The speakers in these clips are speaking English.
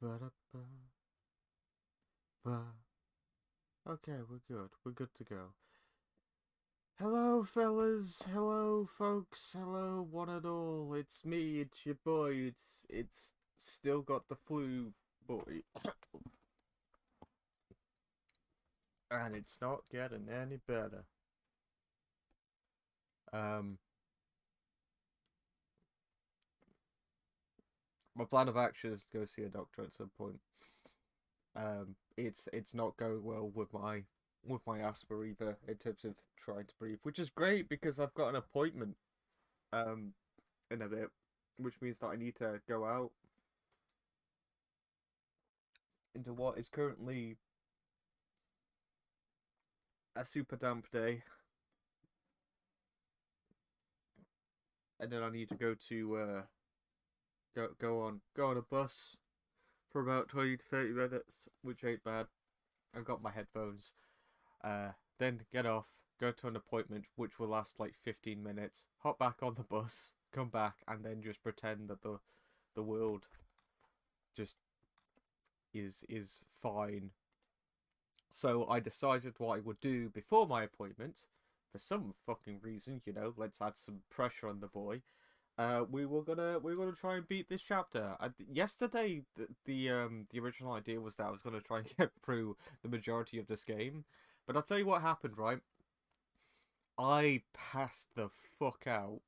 Ba-da-ba, ba. Okay, we're good. We're good to go. Hello, fellas. Hello, folks. Hello, one and all. It's me. It's your boy. It's still got the flu, boy, and it's not getting any better. Um, my plan of action is to go see a doctor at some point. It's not going well with my asthma either in terms of trying to breathe, which is great because I've got an appointment um in a bit, which means that I need to go out into what is currently a super damp day, and then I need to go on a bus for about 20 to 30 minutes, which ain't bad. I've got my headphones. Then get off, go to an appointment which will last like 15 minutes, hop back on the bus, come back, and then just pretend that the world just is fine. So I decided what I would do before my appointment, for some fucking reason, let's add some pressure on the boy. We were gonna try and beat this chapter. Yesterday, the original idea was that I was gonna try and get through the majority of this game, but I'll tell you what happened. Right, I passed the fuck out.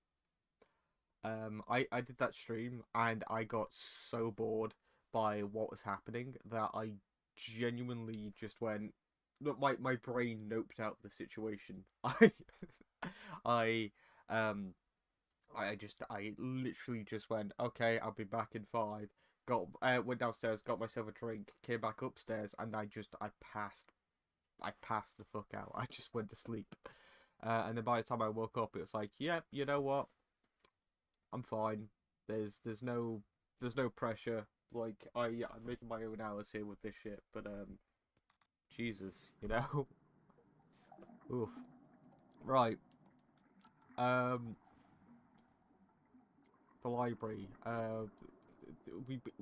I did that stream and I got so bored by what was happening that I genuinely just went. Look, my brain noped out the situation. I um I literally just went, okay, I'll be back in 5. Went downstairs, got myself a drink, came back upstairs, and I passed the fuck out. I just went to sleep. And then by the time I woke up, it was like, yep, you know what? I'm fine. There's no pressure. Like I'm making my own hours here with this shit, but Jesus, Oof. Right. Um, the library.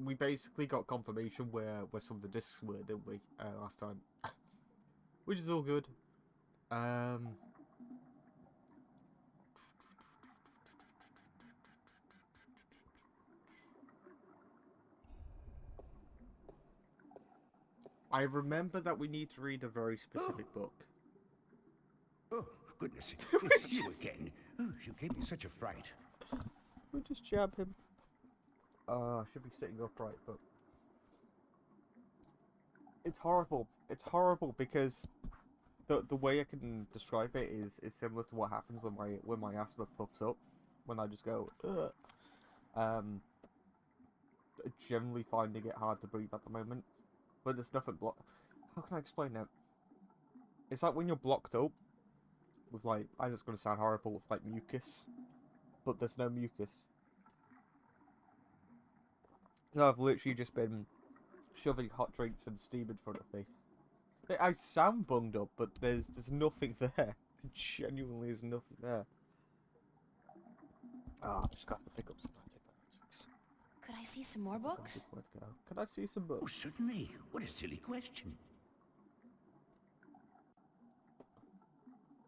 We basically got confirmation where some of the discs were, didn't we? Last time, which is all good. Um, I remember that we need to read a very Oh, specific book. oh, goodness. we It's you just again. Oh, you gave me such a fright. we just jab him. I should be sitting upright, but it's horrible. It's horrible because the way I can describe it is similar to what happens when my asthma puffs up, when I just go. Ugh. Um, Generally finding it hard to breathe at the moment, but there's nothing block. How can I explain that? It's like when you're blocked up with like, I'm just gonna sound horrible, with like mucus, but there's no mucus. So I've literally just been shoving hot drinks and steam in front of me. I sound bunged up, but there's nothing there. There genuinely is nothing there. Ah, I just got to pick up some antibiotics. Could I see some more I've got a books? good way to go. Can I see some Oh, books? certainly. What a silly question.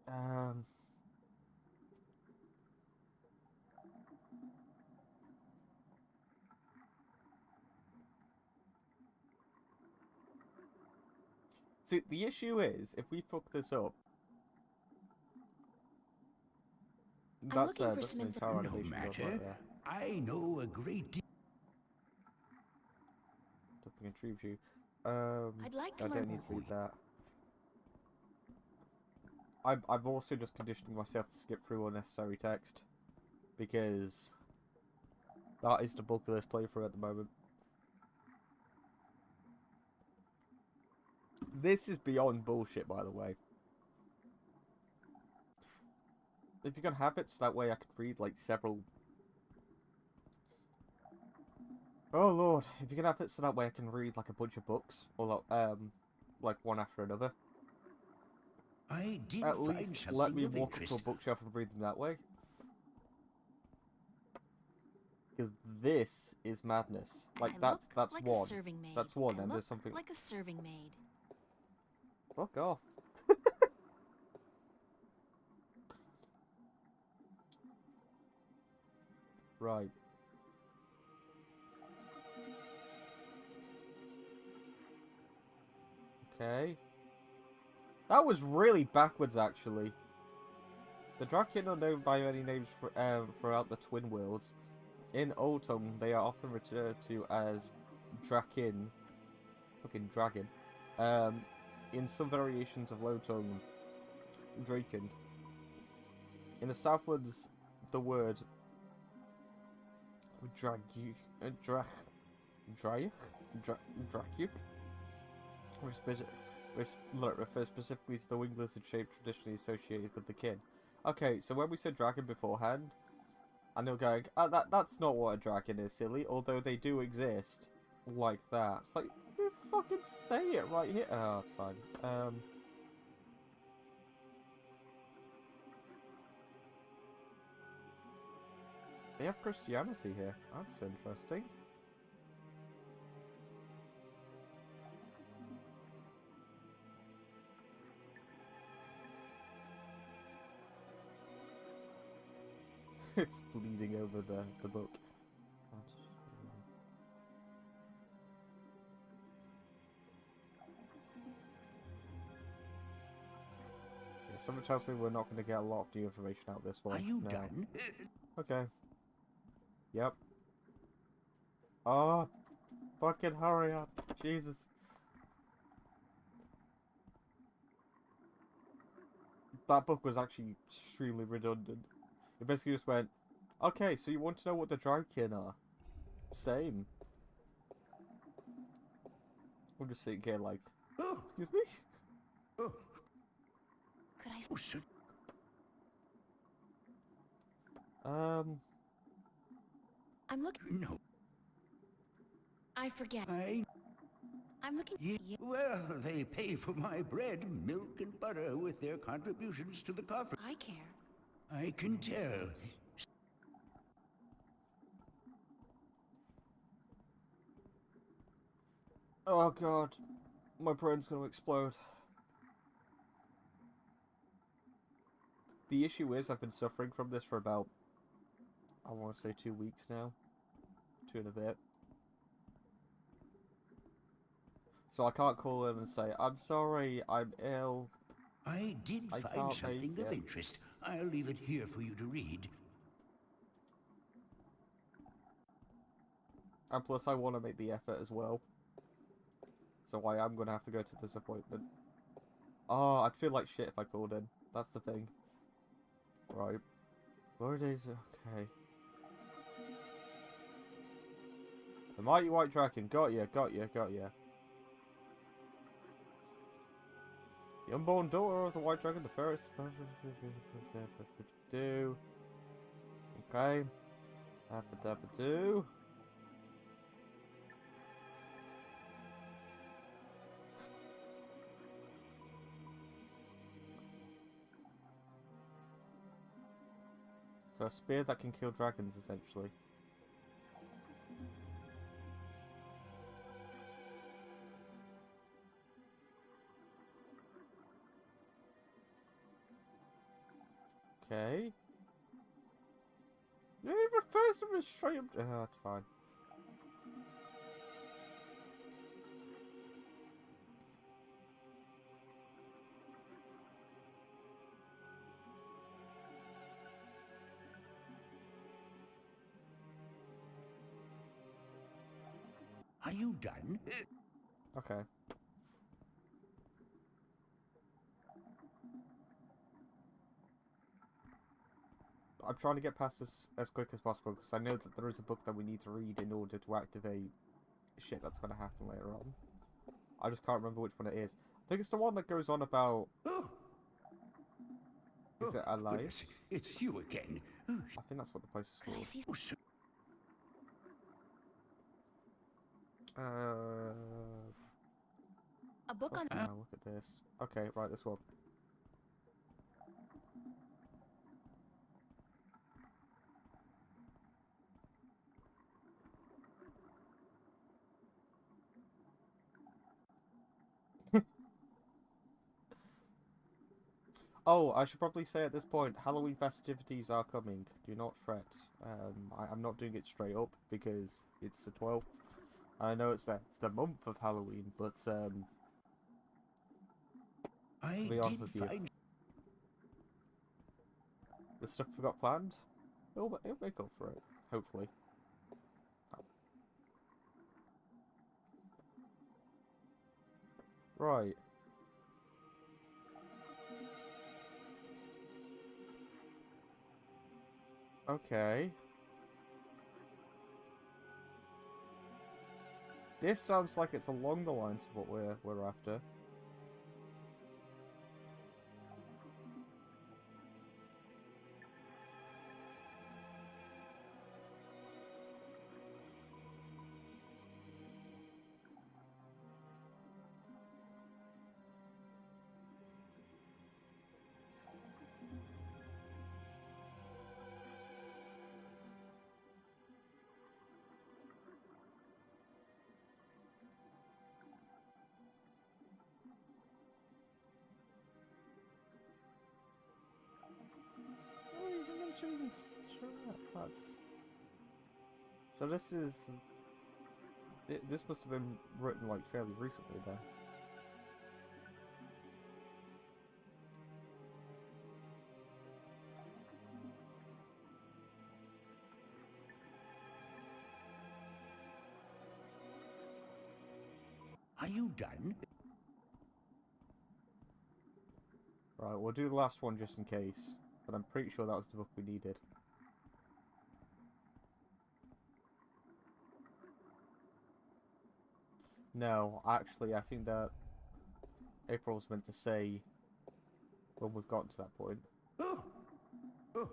Um, See, the issue is, if we fuck this up, I'm looking for that's some an info. entire No animation goes right matter. there. I know a great deal. Something intrigues you. I'd like I to learn. don't need to read that. I'm also just conditioning myself to skip through unnecessary text, because that is the bulk of this playthrough at the moment. This is beyond bullshit, by the way. If you can have it so that way I can read like several. Oh lord, if you can have it so that way I can read like a bunch of books, or like one after another. I did At find least let something me of walk up to a interest. bookshelf and read them that way. Because this is madness. Like, I look that's like one. A serving maid. That's one, I and look there's something... like a serving maid. Fuck off. Right. Okay. That was really backwards, actually. The Draken are known by many names throughout the Twin Worlds. In Old Tongue, they are often referred to as Drakin, fucking dragon. In some variations of Low Tongue, Draken. In the Southlands, the word Drakyuk refers specifically to the winged lizard shape traditionally associated with the kin. Okay, so when we said dragon beforehand, and they were going, that's not what a dragon is, silly, although they do exist like that. It's like, they fucking say it right here. Oh, it's fine. They have Christianity here. That's interesting. It's bleeding over the book. Yeah, someone tells me we're not going to get a lot of new information out of this one. Are you now. done? Okay. Yep. Oh, fucking hurry up. Jesus. That book was actually extremely redundant. It basically just went, okay, so you want to know what the Draken are? Same. I'm just sitting here like, Oh, excuse me? oh, Could I? oh, sir. I'm looking. No, I forget. I'm looking. yeah. Well, they pay for my bread, milk, and butter with their contributions to the coffers. I care. I can tell. Oh god. My brain's gonna explode. The issue is I've been suffering from this for about, I want to say 2 weeks now. 2 and a bit. So I can't call in and say, I'm sorry, I'm ill. I did I find can't something make of it. interest. I'll leave it here for you to read. And plus I want to make the effort as well. So I am going to have to go to this appointment. Oh, I'd feel like shit if I called in. That's the thing. Right. Lord is okay. The Mighty White Dragon. Got ya, got ya, got ya. The unborn daughter of the White Dragon, the first. Do. Okay. Abba-dabba-do. So a spear that can kill dragons, essentially. Okay. No, it refers to him as straight up. Oh, that's fine. Are you done? Okay. I'm trying to get past this as quick as possible because I know that there is a book that we need to read in order to activate shit that's going to happen later on. I just can't remember which one it is. I think it's the one that goes on about... Oh. Is it Goodness, Alice? it's you again. Oh, I think that's what the place is Could I called. see? oh, sir. A book on. Look at this. Okay, right, this one. Oh, I should probably say at this point, Halloween festivities are coming. Do not fret. I'm not doing it straight up because it's the 12th. I know it's the month of Halloween, but to I be honest did with you, find... the stuff we got planned, it'll make up for it, hopefully. Right. Okay. This sounds like it's along the lines of what we're after. Oh, even mentioned strap. That's... So this is... This must have been written like fairly recently then. Are you done? Right, we'll do the last one just in case. But I'm pretty sure that was the book we needed. No, actually, I think that April's meant to say when we've gotten to that point. Oh. Oh.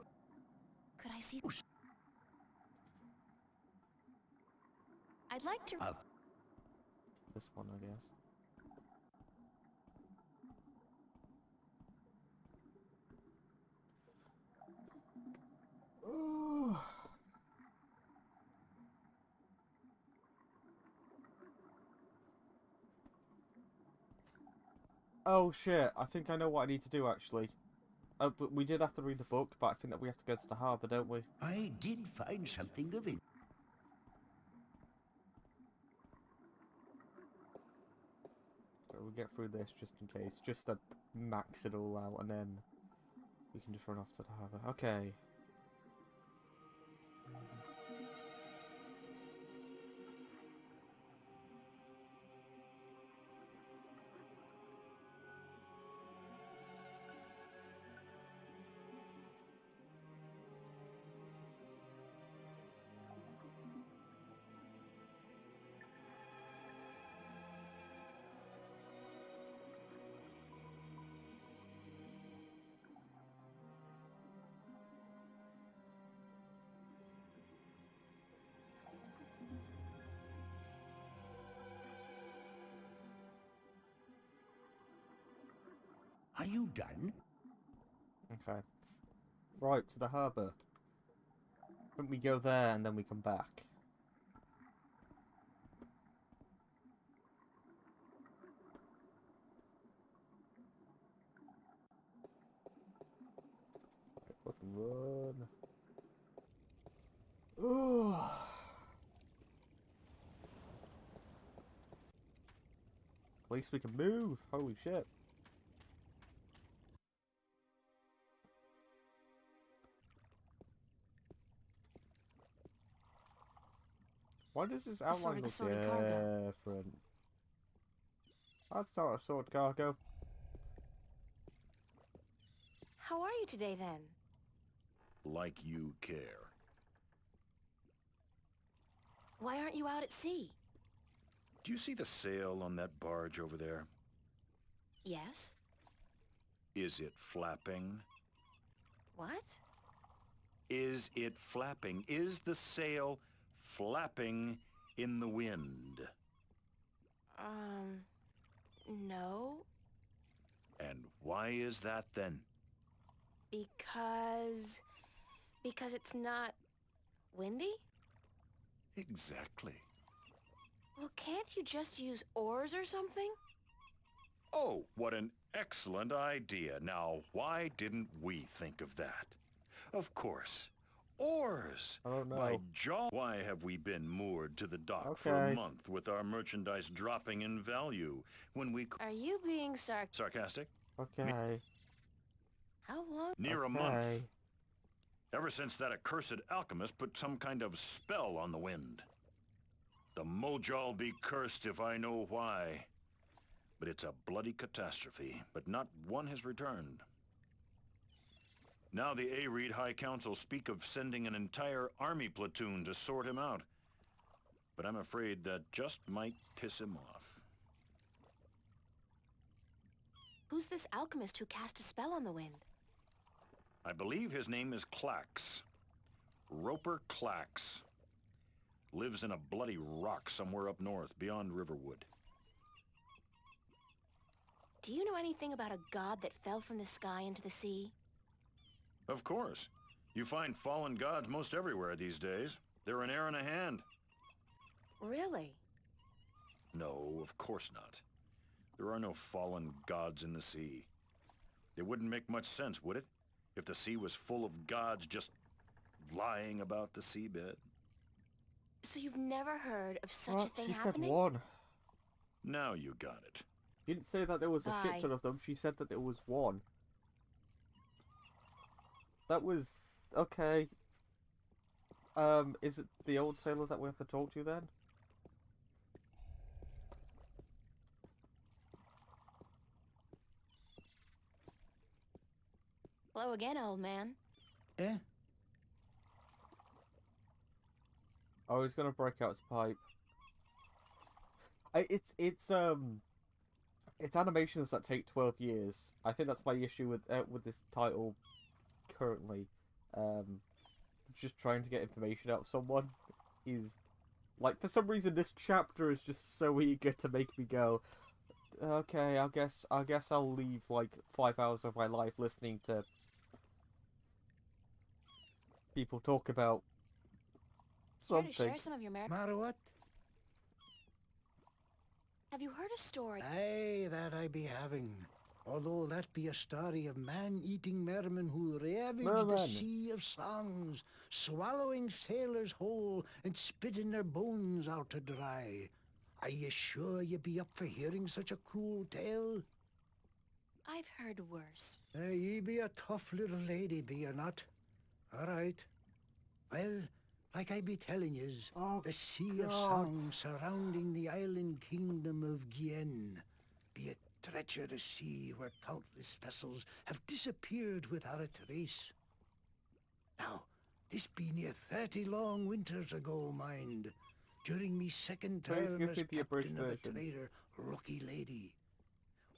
Could I see? I'd like to. This one, I guess. Oh. Oh shit, I think I know what I need to do actually. But we did have to read the book, but I think that we have to go to the harbour, don't we? I did find something of it. So we'll get through this just in case, just to max it all out, and then we can just run off to the harbour. Okay. Are you done? Okay. Right, to the harbour. I think we go there and then we come back. Right, fucking run. Ugh. At least we can move. Holy shit. Why does this outline look assorted cargo. different? That's not a sword cargo. How are you today, then? Like you care. Why aren't you out at sea? Do you see the sail on that barge over there? Yes. Is it flapping? What? Is it flapping? Is the sail flapping in the wind? No. And why is that then? Because it's not windy? Exactly. Well, can't you just use oars or something? Oh, what an excellent idea. Now, why didn't we think of that? Of course. Oars! I don't By know. why have we been moored to the dock for a Okay. month with our merchandise dropping in value when we Are you being sarcastic? Okay. How long? Near a month. Okay. Ever since that accursed alchemist put some kind of spell on the wind. The Mojal be cursed if I know why. But it's a bloody catastrophe, but not one has returned. Now the Areed High Council speak of sending an entire army platoon to sort him out. But I'm afraid that just might piss him off. Who's this alchemist who cast a spell on the wind? I believe his name is Clax. Roper Clax. Lives in a bloody rock somewhere up north, beyond Riverwood. Do you know anything about a god that fell from the sky into the sea? Of course. You find fallen gods most everywhere these days. They're an air and a hand. Really? No, of course not. There are no fallen gods in the sea. It wouldn't make much sense, would it? If the sea was full of gods just lying about the seabed. So you've never heard of such What? a thing She happening? said one. Now you got it. She didn't say that there was a Bye. shit ton of them. She said that there was one. That was... Okay. Is it the old sailor that we have to talk to then? Hello again, old man. Eh? Oh, he's gonna break out his pipe. It's animations that take 12 years. I think that's my issue with this title currently. Just trying to get information out of someone is like, for some reason this chapter is just so eager to make me go, okay, I guess I'll leave like 5 hours of my life listening to people talk about Care to something. share some of your Matter what? Have you heard a story? Aye, that I be having. Although that be a story of man-eating mermen who ravage the Mermen. sea of songs, swallowing sailors whole and spitting their bones out to dry. Are you sure you be up for hearing such a cruel tale? I've heard worse. Ye be a tough little lady, be you not? All right. Well, like I be telling yous, Oh, the sea of God. songs surrounding the island kingdom of Gien be a treacherous sea where countless vessels have disappeared without a trace. Now, this be near 30 long winters ago, mind, during me second Please term give as me the abridged captain of the version. trader Lucky Lady.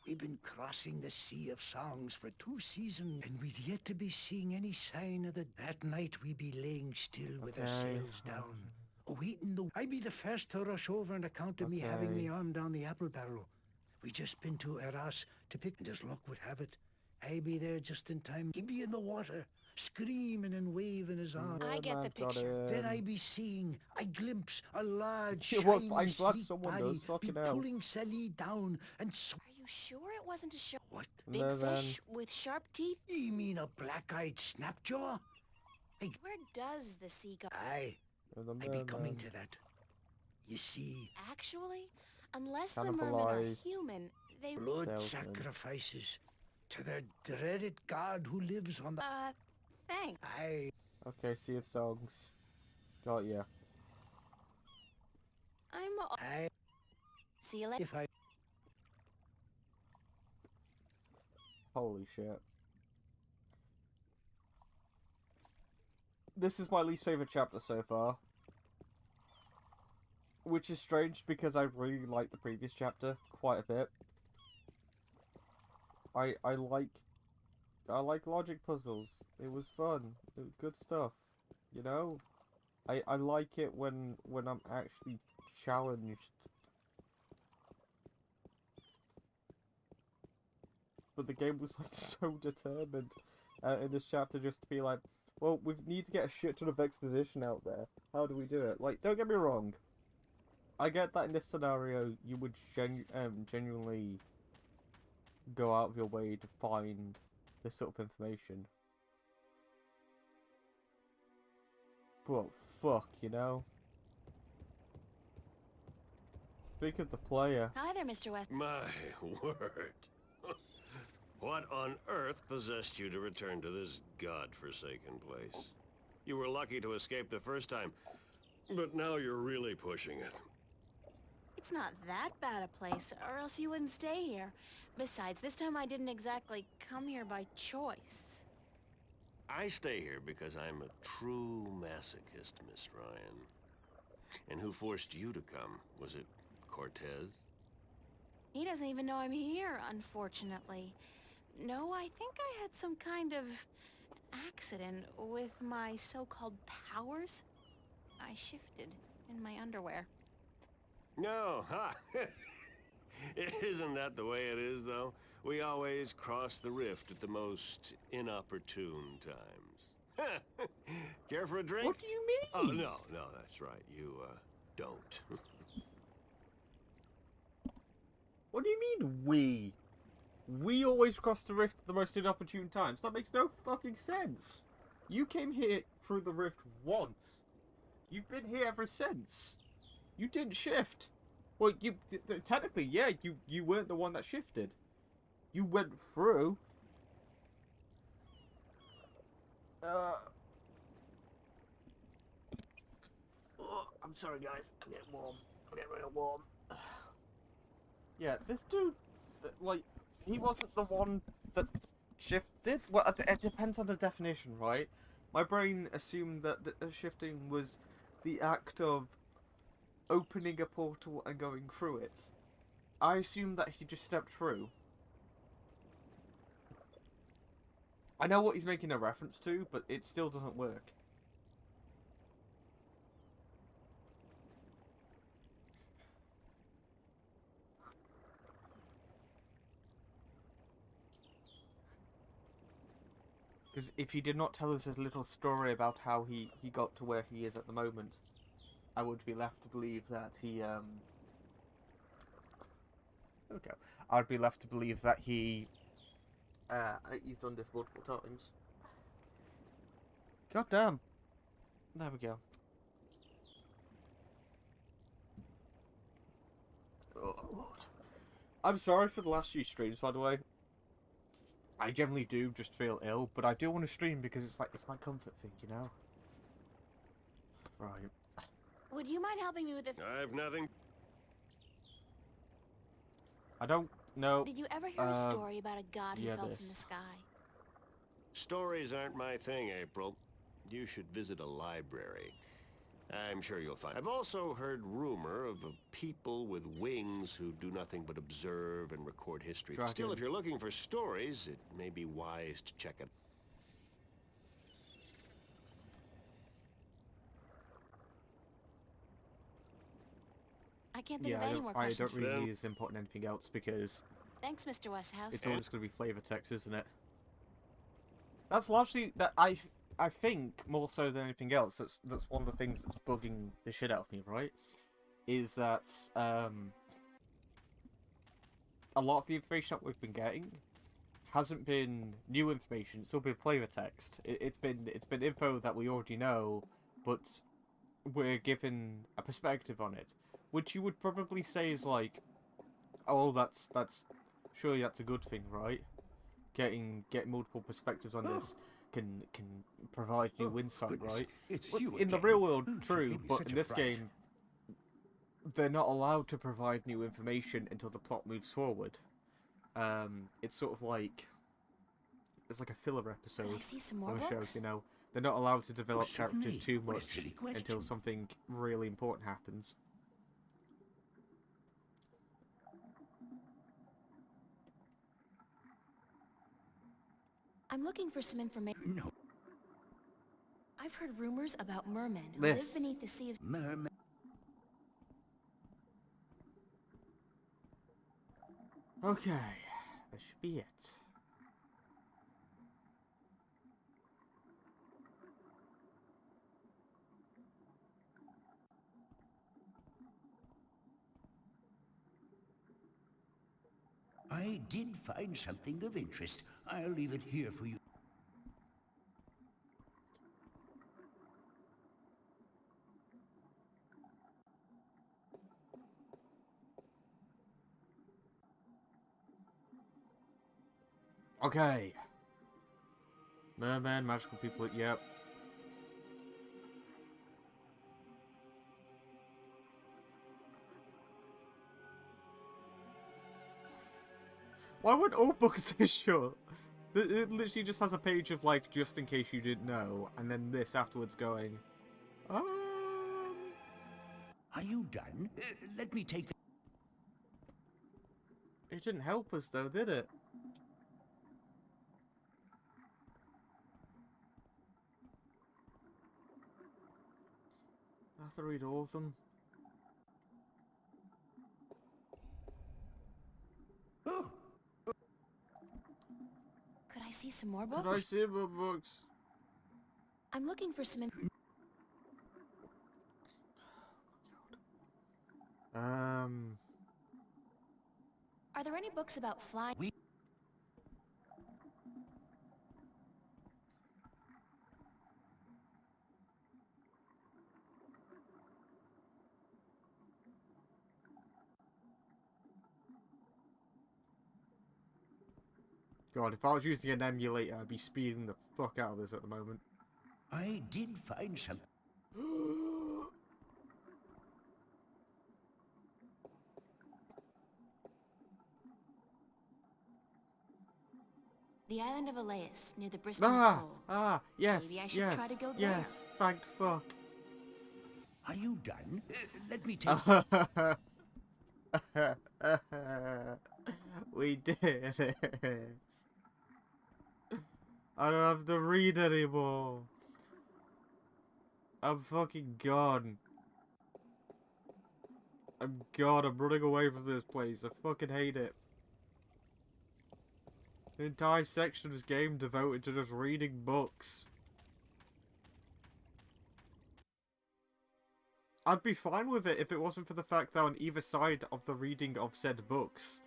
We've been crossing the Sea of Songs for 2 seasons, and we'd yet to be seeing any sign of that night we be laying still with our Okay. sails down, awaiting the... I be the first to rush over on account of me having Okay. me arm down the apple barrel. We just been to Eras to pick, and as luck would have it, I be there just in time. He be in the water, screaming and waving his arm. I get the Man's got picture. Then I him. be seeing, I glimpse a large, Yeah, well, shiny, I'm glad sleek someone body does, be fucking hell. pulling Sally down and Are you sure it wasn't a shark? what? Big Merman. fish with sharp teeth? You mean a black-eyed snapjaw? Where does the sea go? Aye, The I be coming merman. to that. You see, Actually, unless the mermen are Cannibalized. human, they... blood Salesman. sacrifices to their dreaded god who lives on the... Thanks. Aye, Okay, Sea of Songs. Got ya. aye, See you later. if I... Holy shit. This is my least favorite chapter so far. Which is strange because I really like the previous chapter quite a bit. I like logic puzzles. It was fun. It was good stuff. You know? I like it when I'm actually challenged. But the game was like so determined in this chapter just to be like, well, we need to get a shit ton of exposition out there. How do we do it? Like, don't get me wrong. I get that in this scenario you would genuinely go out of your way to find this sort of information. But fuck, you know? Speak of the player. Hi there, Mr. West. My word. What on earth possessed you to return to this godforsaken place? You were lucky to escape the first time, but now you're really pushing it. It's not that bad a place, or else you wouldn't stay here. Besides, this time I didn't exactly come here by choice. I stay here because I'm a true masochist, Miss Ryan. And who forced you to come? Was it Cortez? He doesn't even know I'm here, unfortunately. No, I think I had some kind of accident with my so-called powers. I shifted in my underwear. No, ha! Isn't that the way it is, though? We always cross the rift at the most inopportune times. Care for a drink? What do you mean? Oh, no, that's right. You, don't. What do you mean, we? We always cross the rift at the most inopportune times. That makes no fucking sense. You came here through the rift once. You've been here ever since. You didn't shift. Well, you technically, yeah, you weren't the one that shifted. You went through. Oh, I'm sorry, guys. I'm getting warm. I'm getting real warm. Yeah, this dude, like, he wasn't the one that shifted. Well, it depends on the definition, right? My brain assumed that the shifting was the act of opening a portal and going through it. I assumed that he just stepped through. I know what he's making a reference to, but it still doesn't work. Because if he did not tell us his little story about how he got to where he is at the moment, I would be left to believe that he, okay. I'd be left to believe that he's done this multiple times. God damn. There we go. Oh, Lord. I'm sorry for the last few streams, by the way. I generally do just feel ill, but I do want to stream because it's like, it's my comfort thing, you know? Right. Would you mind helping me with this? I've nothing. I don't know. Did you ever hear a story about a god who yeah, fell this. from the sky? Stories aren't my thing, April. You should visit a library. I'm sure you'll find. I've also heard rumor of people with wings who do nothing but observe and record history. Dragon. Still, if you're looking for stories, it may be wise to check it. I can't think Yeah, of any more I questions. don't really think it's important anything else because Thanks, Mr. Westhouse. it's always going to be flavor text, isn't it? That's largely that I think more so than anything else. That's one of the things that's bugging the shit out of me, right? Is that a lot of the information that we've been getting hasn't been new information. It's all been flavor text. It's been info that we already know, but we're given a perspective on it, which you would probably say is like, oh, that's surely that's a good thing, right? Getting multiple perspectives on this can provide new insight, right? But in the real world, true, but in this game, they're not allowed to provide new information until the plot moves forward. It's sort of like it's like a filler episode Can I see some more on a show, books? you know. They're not allowed to develop characters certainly. too What a much silly question. until something really important happens. I'm looking for some information. No, I've heard rumors about mermen who This. live beneath the sea of... merman. Okay, that should be it. I I did find something of interest. I'll leave it here for you. Okay. Merman, magical people, yep. Why would all books this short? It literally just has a page of, like, just in case you didn't know, and then this afterwards going, um... Are you done? Let me take the... It didn't help us, though, did it? I have to read all of them. Oh, Could I see some more Could books? I see more books? I'm looking for some... Are there any books about flying? God, if I was using an emulator, I'd be speeding the fuck out of this at the moment. I did find something. The island of Elias, near the Bristol Atoll. Yes, Maybe I should yes, try to go yes, thank fuck. Are you done? Let me take... We did it. I don't have to read anymore. I'm fucking gone. I'm gone. I'm running away from this place. I fucking hate it. An entire section of this game devoted to just reading books. I'd be fine with it if it wasn't for the fact that on either side of the reading of said books,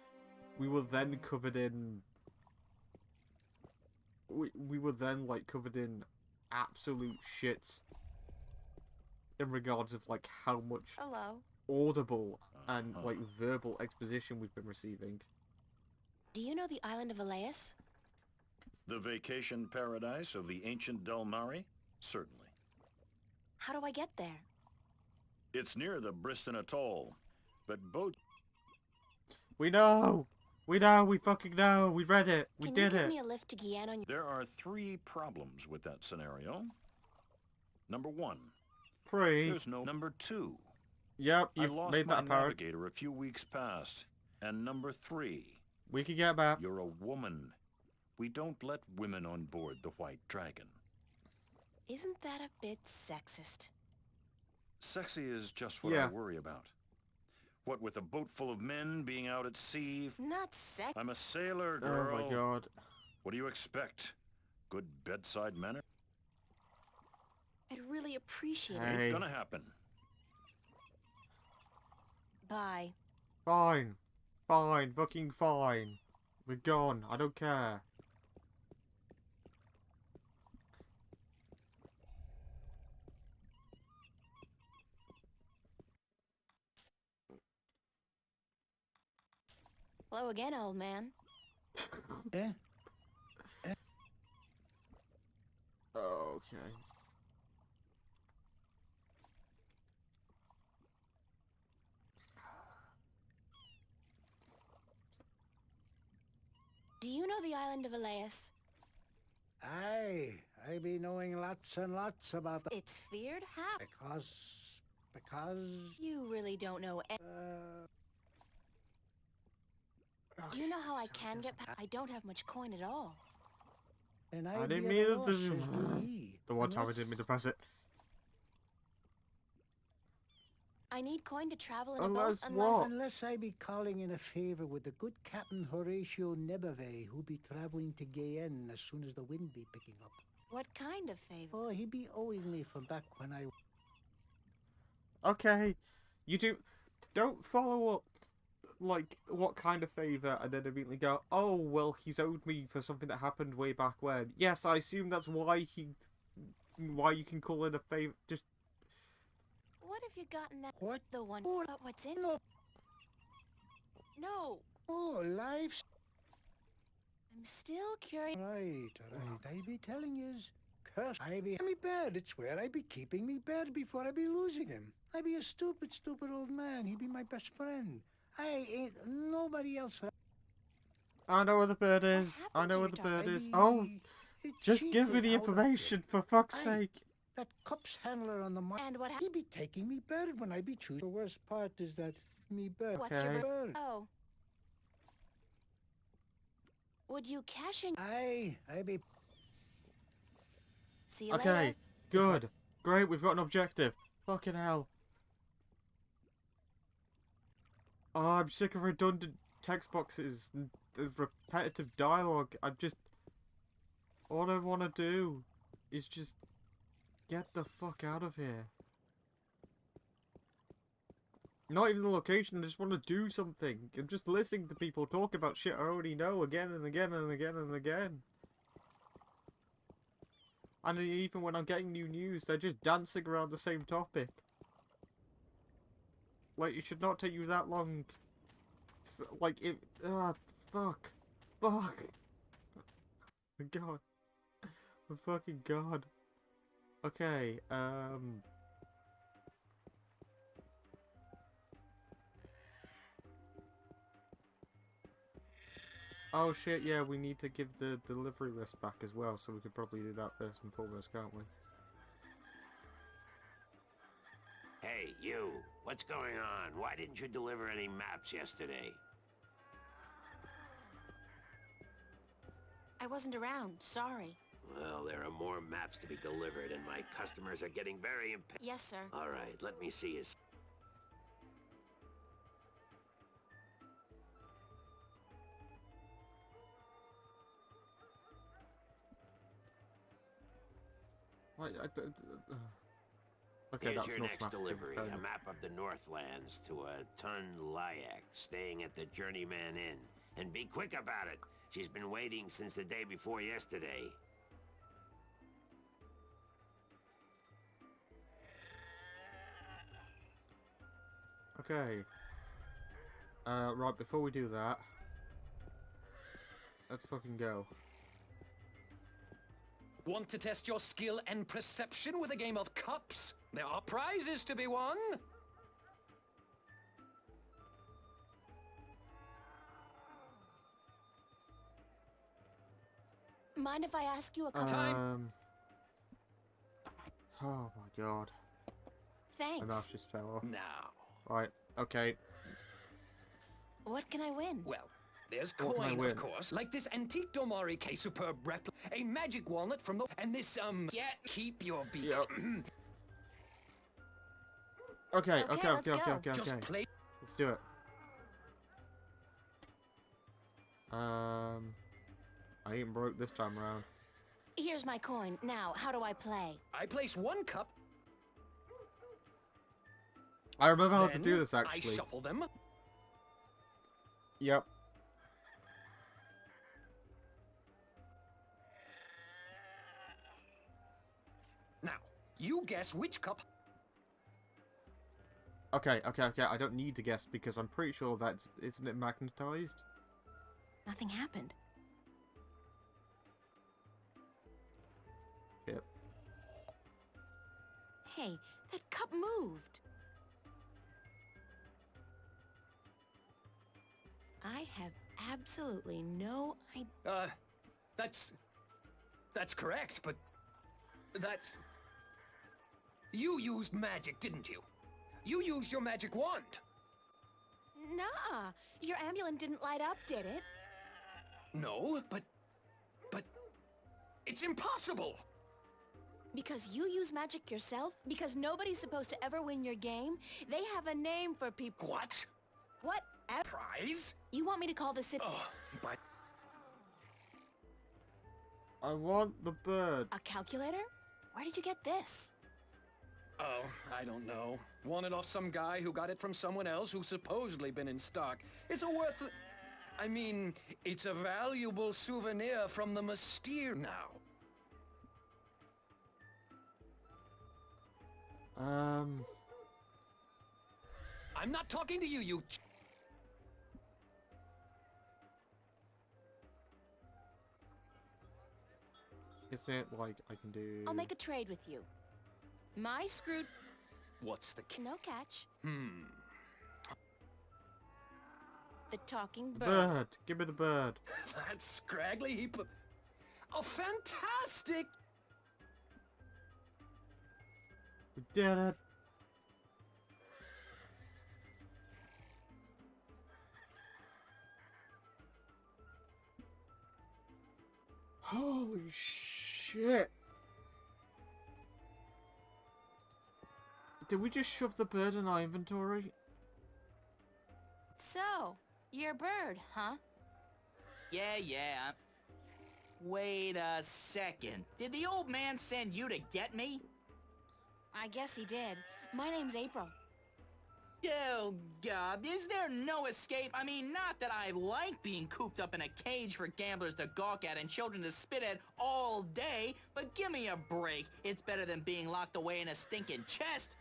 we were then covered in... We were then, like, covered in absolute shit in regards of, like, how much Hello. audible and, like, verbal exposition we've been receiving. Do you know the island of Elias? The vacation paradise of the ancient Delmari? Certainly. How do I get there? It's near the Bristol Atoll, but boat... We know! We know! We fucking know! We read it! We Can did you give it! me a lift to Guyenne on your... There are 3 problems with that scenario. Number 1, Free. there's no... Number 2, Yep, I you've lost made my that apparent. navigator a few weeks past. And number 3, We can get back. you're a woman. We don't let women on board the White Dragon. Isn't that a bit sexist? Sexy is just what I Yeah. worry about. What with a boat full of men being out at sea? Not sex. I'm a sailor, girl. Oh my god. What do you expect? Good bedside manner? I'd really appreciate it. Hey. Ain't gonna happen. Bye. Fine. Fine. Fucking fine. We're gone. I don't care. Hello again, old man. Eh? Okay. Do you know the island of Elias? Aye, I be knowing lots and lots about the... It's feared? How? Because... You really don't know. Do you know how I can get past? I don't have much coin at all. And I I didn't be mean at a it loss, to- as do ye. The one time I Unless- didn't mean to press it. I need coin to travel in Unless a boat unless... what? Unless I be calling in a favor with the good Captain Horatio Nebave, who be traveling to Guyenne as soon as the wind be picking up. What kind of favor? Oh, he be owing me from back when I... Okay. You do... Don't follow up like, what kind of favour? And then immediately go, oh, well, he's owed me for something that happened way back when. Yes, I assume that's why you can call it a favour. Just... What have you gotten that? What? The one. Oh, But what's in? no. No. Oh, life's... I'm still curious. Right. I be telling yous. Curse. I be me bed. It's where I be keeping me bed before I be losing him. I be a stupid old man. He be my best friend. I ain't nobody else. I know where the bird is. I happened know to where your the dog? bird I is. be Oh, just give me cheated the out of information, him. for fuck's Aye. sake. That cups handler on the And what he be taking me bed when I be choosing. The worst part is that me bed. What's your Okay. bird? Oh. Would you cash in? I be... See you Okay, later. good. Great, we've got an objective. Fucking hell. Oh, I'm sick of redundant text boxes and the repetitive dialogue. All I want to do is just get the fuck out of here. Not even the location, I just want to do something. I'm just listening to people talk about shit I already know again and again and again and again. And even when I'm getting new news, they're just dancing around the same topic. Like, it should not take you that long. It's like, it... Ah, fuck. Fuck. Oh, God. Oh, fucking God. Okay, oh shit, yeah, we need to give the delivery list back as well, so we could probably do that first and foremost, can't we? Hey, you! What's going on? Why didn't you deliver any maps yesterday? I wasn't around. Sorry. Well, there are more maps to be delivered, and my customers are getting very impatient. Yes, sir. All right, let me see his... Okay, Here's that's your an next automatic thing, delivery, fair a enough. map of the Northlands to a Tun Lyak, staying at the Journeyman Inn. And be quick about it. She's been waiting since the day before yesterday. Okay. Right, before we do that, let's fucking go. Want to test your skill and perception with a game of cups? There are prizes to be won. Mind if I ask you a couple? Time. Oh my God. My Thanks. mouth just fell off. Now, Right, okay. What can I win? well, there's What can I coin, win? of course, like this antique Domari K superb replica, a magic walnut from the, and this yeah, keep your beak. Yep. Okay, Okay, let's go. Just play. Let's do it. I ain't broke this time around. Here's my coin. Now, how do I play? I place one cup. I remember how to then do this, I actually. shuffle them. Yep. Now, you guess which cup. Okay. I don't need to guess because I'm pretty sure that's... Isn't it magnetized? Nothing happened. Yep. Hey, that cup moved. I have absolutely no idea. That's correct, but that's... You used magic, didn't you? You used your magic wand. Nah, your amulet didn't light up, did it? No, but it's impossible. Because you use magic yourself? Because nobody's supposed to ever win your game? They have a name for people. What? What? Prize? You want me to call the city Oh, but I want the bird. a calculator? Where did you get this? oh, I don't know. Won it off some guy who got it from someone else who's supposedly been in stock. It's a I mean, it's a valuable souvenir from the Mystere now. I'm not talking to you, you... Is it like I can do... I'll make a trade with you. My screwed... What's the... No catch. Hmm. The talking The bird. bird! Give me the bird! That scraggly heap of... Oh, fantastic! We did it! Holy shit! Did we just shove the bird in our inventory? So, you're a bird, huh? Yeah. Wait a second. Did the old man send you to get me? I guess he did. My name's April. Oh, God, is there no escape? I mean, not that I like being cooped up in a cage for gamblers to gawk at and children to spit at all day, but give me a break. It's better than being locked away in a stinking chest.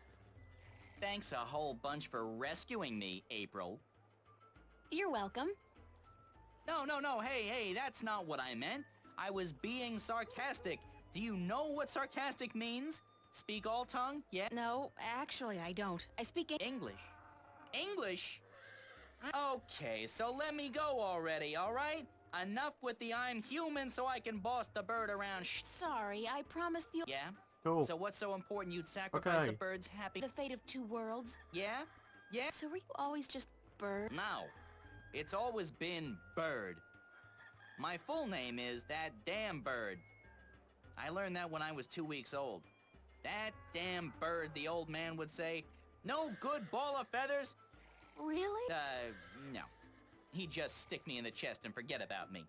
Thanks a whole bunch for rescuing me, April. You're welcome. No, hey, that's not what I meant. I was being sarcastic. Do you know what sarcastic means? Speak all tongue? Yeah? No, actually, I don't. I speak English. English? Okay, so let me go already, alright? Enough with the I'm human so I can boss the bird around Sorry, I promised you... Yeah? Cool. So what's so important you'd sacrifice Okay. a bird's happy... The fate of two worlds. Yeah? Yeah? So were you always just bird? No. It's always been Bird. My full name is That Damn Bird. I learned that when I was 2 weeks old. That damn bird, the old man would say. No good ball of feathers? Really? No. He'd just stick me in the chest and forget about me.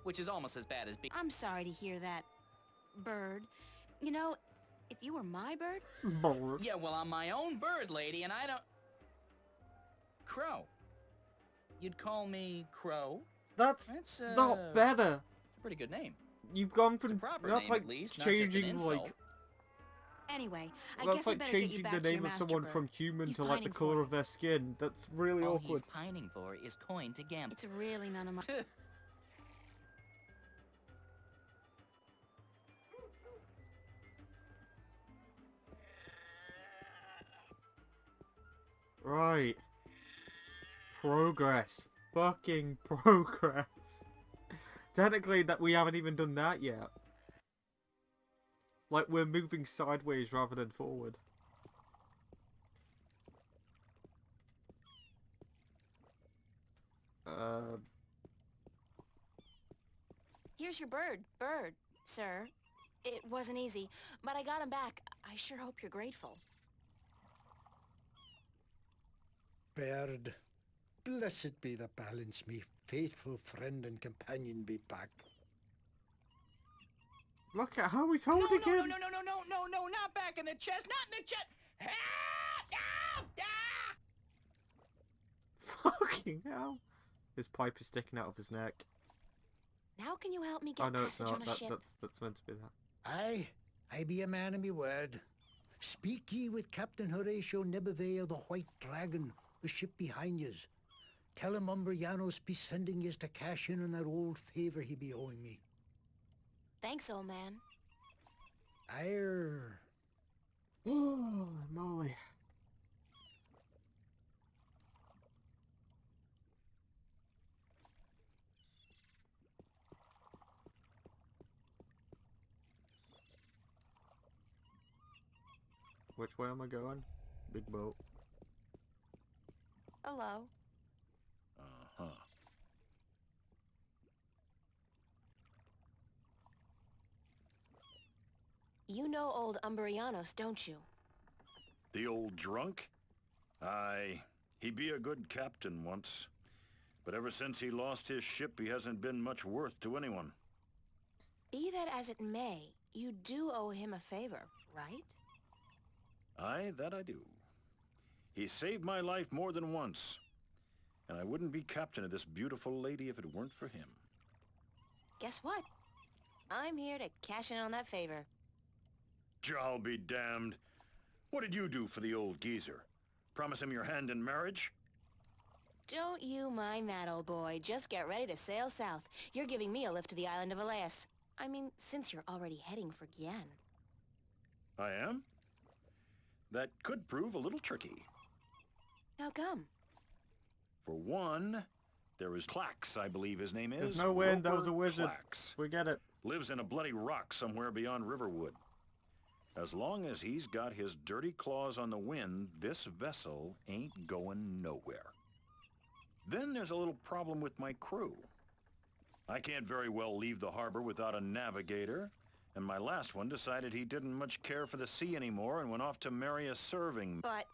Which is almost as bad as being... I'm sorry to hear that, bird. You know, if you were my bird... Bird. Yeah, well, I'm my own bird, lady, and I don't... Crow. You'd call me Crow? That's That's, not better! a pretty good name. You've gone from... The proper That's name, like at least, not just an changing, insult. like... Anyway, I That's guess I like better get you changing back the to your name of master someone bird. from human He's to like the pining colour for of their skin. That's really All awkward. he's pining for is coin to gamble. It's really none of my... Right. Progress. Fucking progress. Technically, that we haven't even done that yet. Like, we're moving sideways rather than forward. Here's your bird, sir. It wasn't easy, but I got him back. I sure hope you're grateful. Bird, blessed be the balance me faithful friend and companion be back. Look at how he's No, holding him! not back in the chest, not in the chest! Fucking hell. His pipe is sticking out of his neck. Now can you help me get Oh no, it's passage not. on a ship? That's meant to be that. Aye, I be a man of me word. Speak ye with Captain Horatio Nebevay of the White Dragon, the ship behind yous. Tell him Umbrianos be sending yous to cash in on that old favour he be owing me. Thanks, old man. Ire. Oh, moly. Which way am I going? Big boat. Hello. Uh-huh. You know old Umbrianos, don't you? The old drunk? Aye, he be a good captain once. But ever since he lost his ship, he hasn't been much worth to anyone. Be that as it may, you do owe him a favor, right? Aye, that I do. He saved my life more than once. And I wouldn't be captain of this beautiful lady if it weren't for him. Guess what? I'm here to cash in on that favor. I'll be damned. What did you do for the old geezer? Promise him your hand in marriage? Don't you mind that, old boy. Just get ready to sail south. You're giving me a lift to the island of Elias. I mean, since you're already heading for Gien. I am? That could prove a little tricky. How come? For one, there is Clax, I believe his name is. There's no way that was a Roper wizard. Clax. We get it. Lives in a bloody rock somewhere beyond Riverwood. As long as he's got his dirty claws on the wind, this vessel ain't going nowhere. Then there's a little problem with my crew. I can't very well leave the harbor without a navigator, and my last one decided he didn't much care for the sea anymore and went off to marry a serving. But,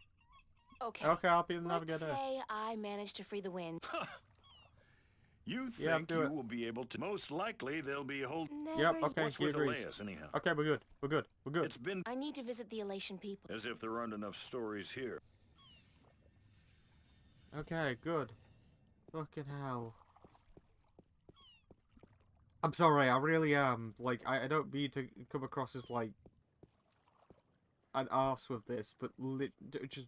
okay. Okay, I'll be the Let's navigator. say I managed to free the wind. You Yeah, think do you it. will be able to? Most likely they'll be holding. Never Yep, yet. okay, What's he with agrees. Elias, anyhow? Okay, we're good. We're good. We're good. It's been I need to visit the Elation people. as if there aren't enough stories here. Okay, good. Fucking hell. I'm sorry, I really am. Like, I don't mean to come across as, like, an arse with this, but just...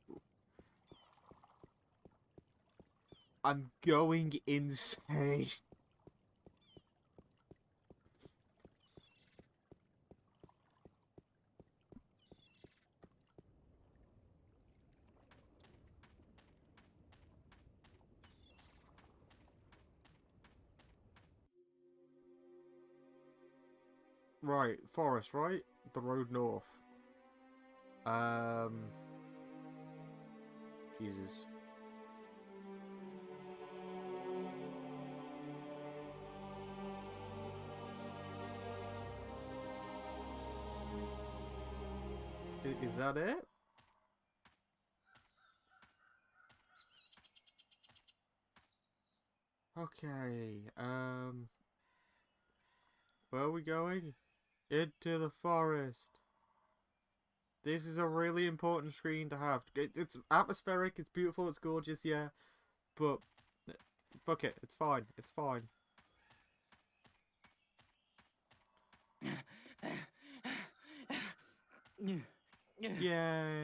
I'm going insane. Right, forest, right? The road north. Jesus. Is that it? Okay, where are we going? Into the forest. This is a really important screen to have. It's atmospheric, it's beautiful, it's gorgeous, yeah. But, fuck it, it's fine, it's fine. Yay!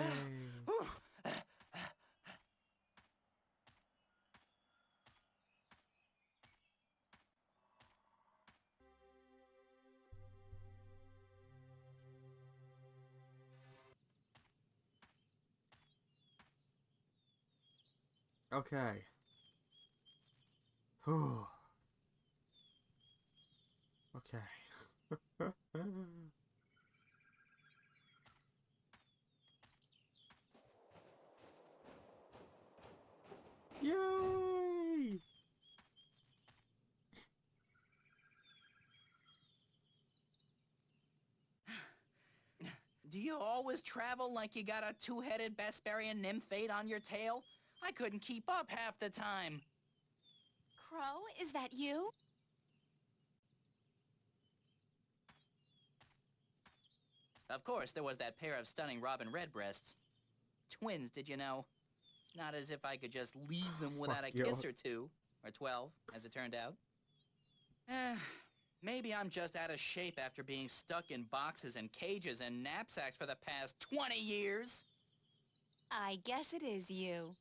Okay. Whew. Okay. Yay! Do you always travel like you got a two-headed Besparian nymphate on your tail? I couldn't keep up half the time. Crow, is that you? Of course, there was that pair of stunning robin redbreasts. Twins, did you know? Not as if I could just leave them without a Fuck kiss you. or two. Or 12, as it turned out. Maybe I'm just out of shape after being stuck in boxes and cages and knapsacks for the past 20 years. I guess it is you.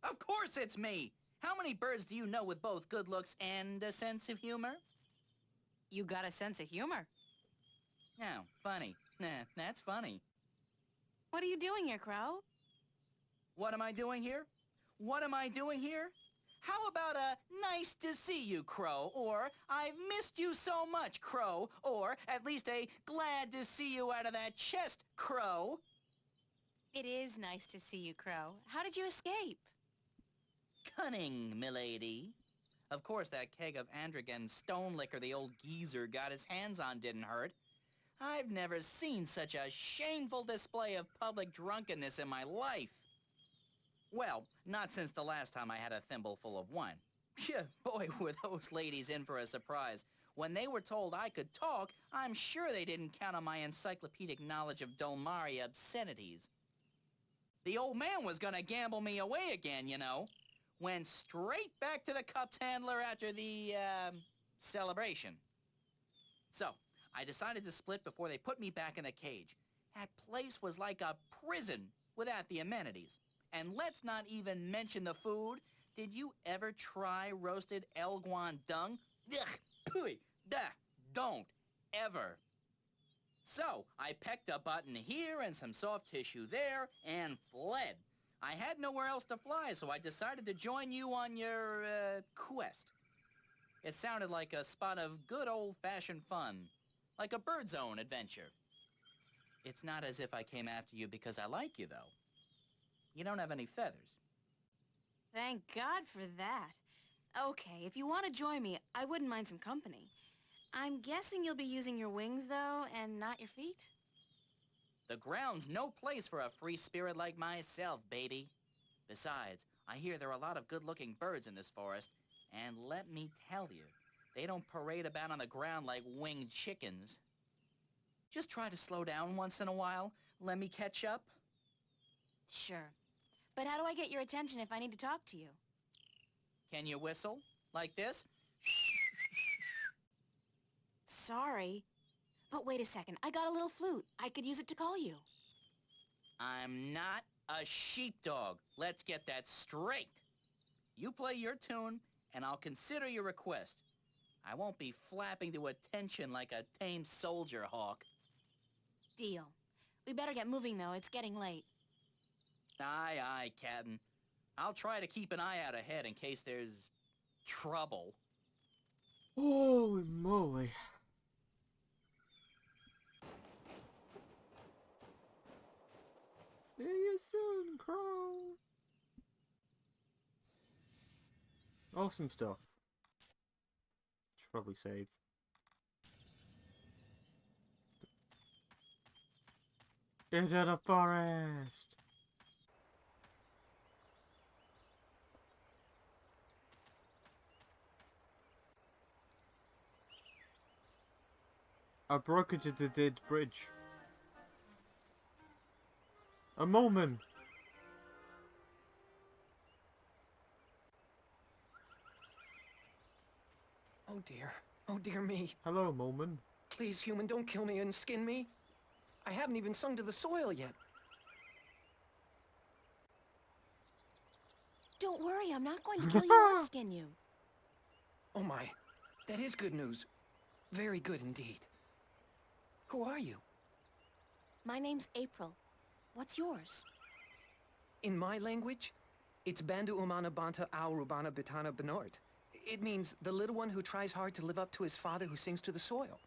Of course it's me! How many birds do you know with both good looks and a sense of humor? You got a sense of humor. Oh, funny. Nah, that's funny. What are you doing here, Crow? What am I doing here? What am I doing here? How about a nice to see you, Crow, or I've missed you so much, Crow, or at least a glad to see you out of that chest, Crow? It is nice to see you, Crow. How did you escape? Cunning, milady. Of course, that keg of Androgen stone liquor the old geezer got his hands on didn't hurt. I've never seen such a shameful display of public drunkenness in my life. Well, not since the last time I had a thimble full of wine. Yeah, boy, were those ladies in for a surprise. When they were told I could talk, I'm sure they didn't count on my encyclopedic knowledge of Dolmari obscenities. The old man was gonna gamble me away again, you know. Went straight back to the cups handler after the, celebration. So, I decided to split before they put me back in the cage. That place was like a prison without the amenities. And let's not even mention the food. Did you ever try roasted elguan dung? Ugh, pooey, duh, don't, ever. So, I pecked a button here and some soft tissue there and fled. I had nowhere else to fly, so I decided to join you on your, quest. It sounded like a spot of good old-fashioned fun, like a Bird Zone adventure. It's not as if I came after you because I like you, though. You don't have any feathers. Thank God for that. Okay, if you want to join me, I wouldn't mind some company. I'm guessing you'll be using your wings, though, and not your feet? The ground's no place for a free spirit like myself, baby. Besides, I hear there are a lot of good-looking birds in this forest, and let me tell you, they don't parade about on the ground like winged chickens. Just try to slow down once in a while. Let me catch up. Sure. But how do I get your attention if I need to talk to you? Can you whistle? Like this? Sorry. But wait a second, I got a little flute. I could use it to call you. I'm not a sheepdog. Let's get that straight. You play your tune, and I'll consider your request. I won't be flapping to attention like a tame soldier hawk. Deal. We better get moving, though. It's getting late. Aye, aye, Captain. I'll try to keep an eye out ahead in case there's trouble. Holy moly. See you soon, Crow. Awesome stuff. Should probably save. Into the forest. I broke into the dead bridge. A moment. Oh dear. Oh dear me. Hello, moment. Please, human, don't kill me and skin me. I haven't even sung to the soil yet. Don't worry, I'm not going to kill you or skin you. Oh my. That is good news. Very good indeed. Who are you? My name's April. What's yours? In my language, it's Bandu Umana Banta Au Rubana Bitana Benort. It means the little one who tries hard to live up to his father who sings to the soil.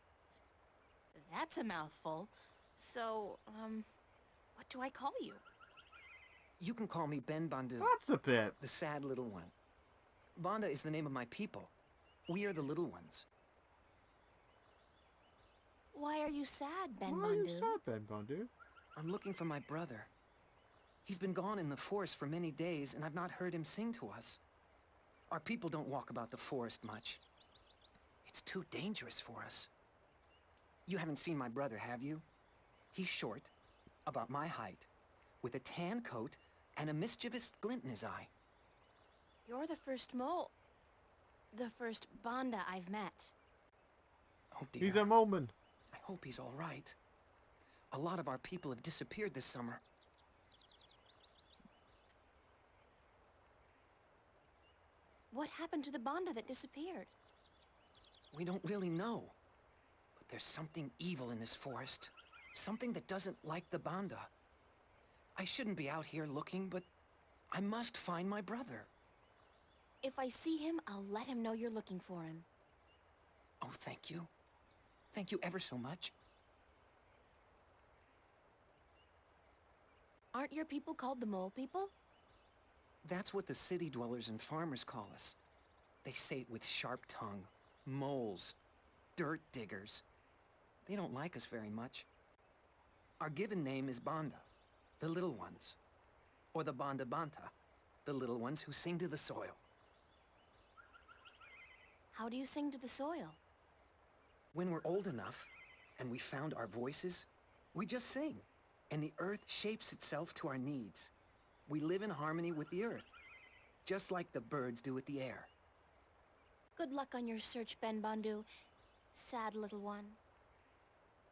That's a mouthful. So, what do I call you? You can call me Ben Bandu, That's a bit. the sad little one. Banda is the name of my people. We are the little ones. Why are you sad, Ben Why are you Bundu? sad, Ben Bandu? I'm looking for my brother. He's been gone in the forest for many days, and I've not heard him sing to us. Our people don't walk about the forest much. It's too dangerous for us. You haven't seen my brother, have you? He's short, about my height, with a tan coat and a mischievous glint in his eye. You're the first the first Banda I've met. Oh dear. He's a moment. I hope he's all right. A lot of our people have disappeared this summer. What happened to the Banda that disappeared? We don't really know. But there's something evil in this forest. Something that doesn't like the Banda. I shouldn't be out here looking, but I must find my brother. If I see him, I'll let him know you're looking for him. Oh, thank you. Thank you ever so much. Aren't your people called the Mole People? That's what the city dwellers and farmers call us. They say it with sharp tongue. Moles. Dirt diggers. They don't like us very much. Our given name is Banda, the little ones. Or the Banda Banta, the little ones who sing to the soil. How do you sing to the soil? When we're old enough, and we found our voices, we just sing, and the earth shapes itself to our needs. We live in harmony with the earth, just like the birds do with the air. Good luck on your search, Ben Bundu. Sad little one.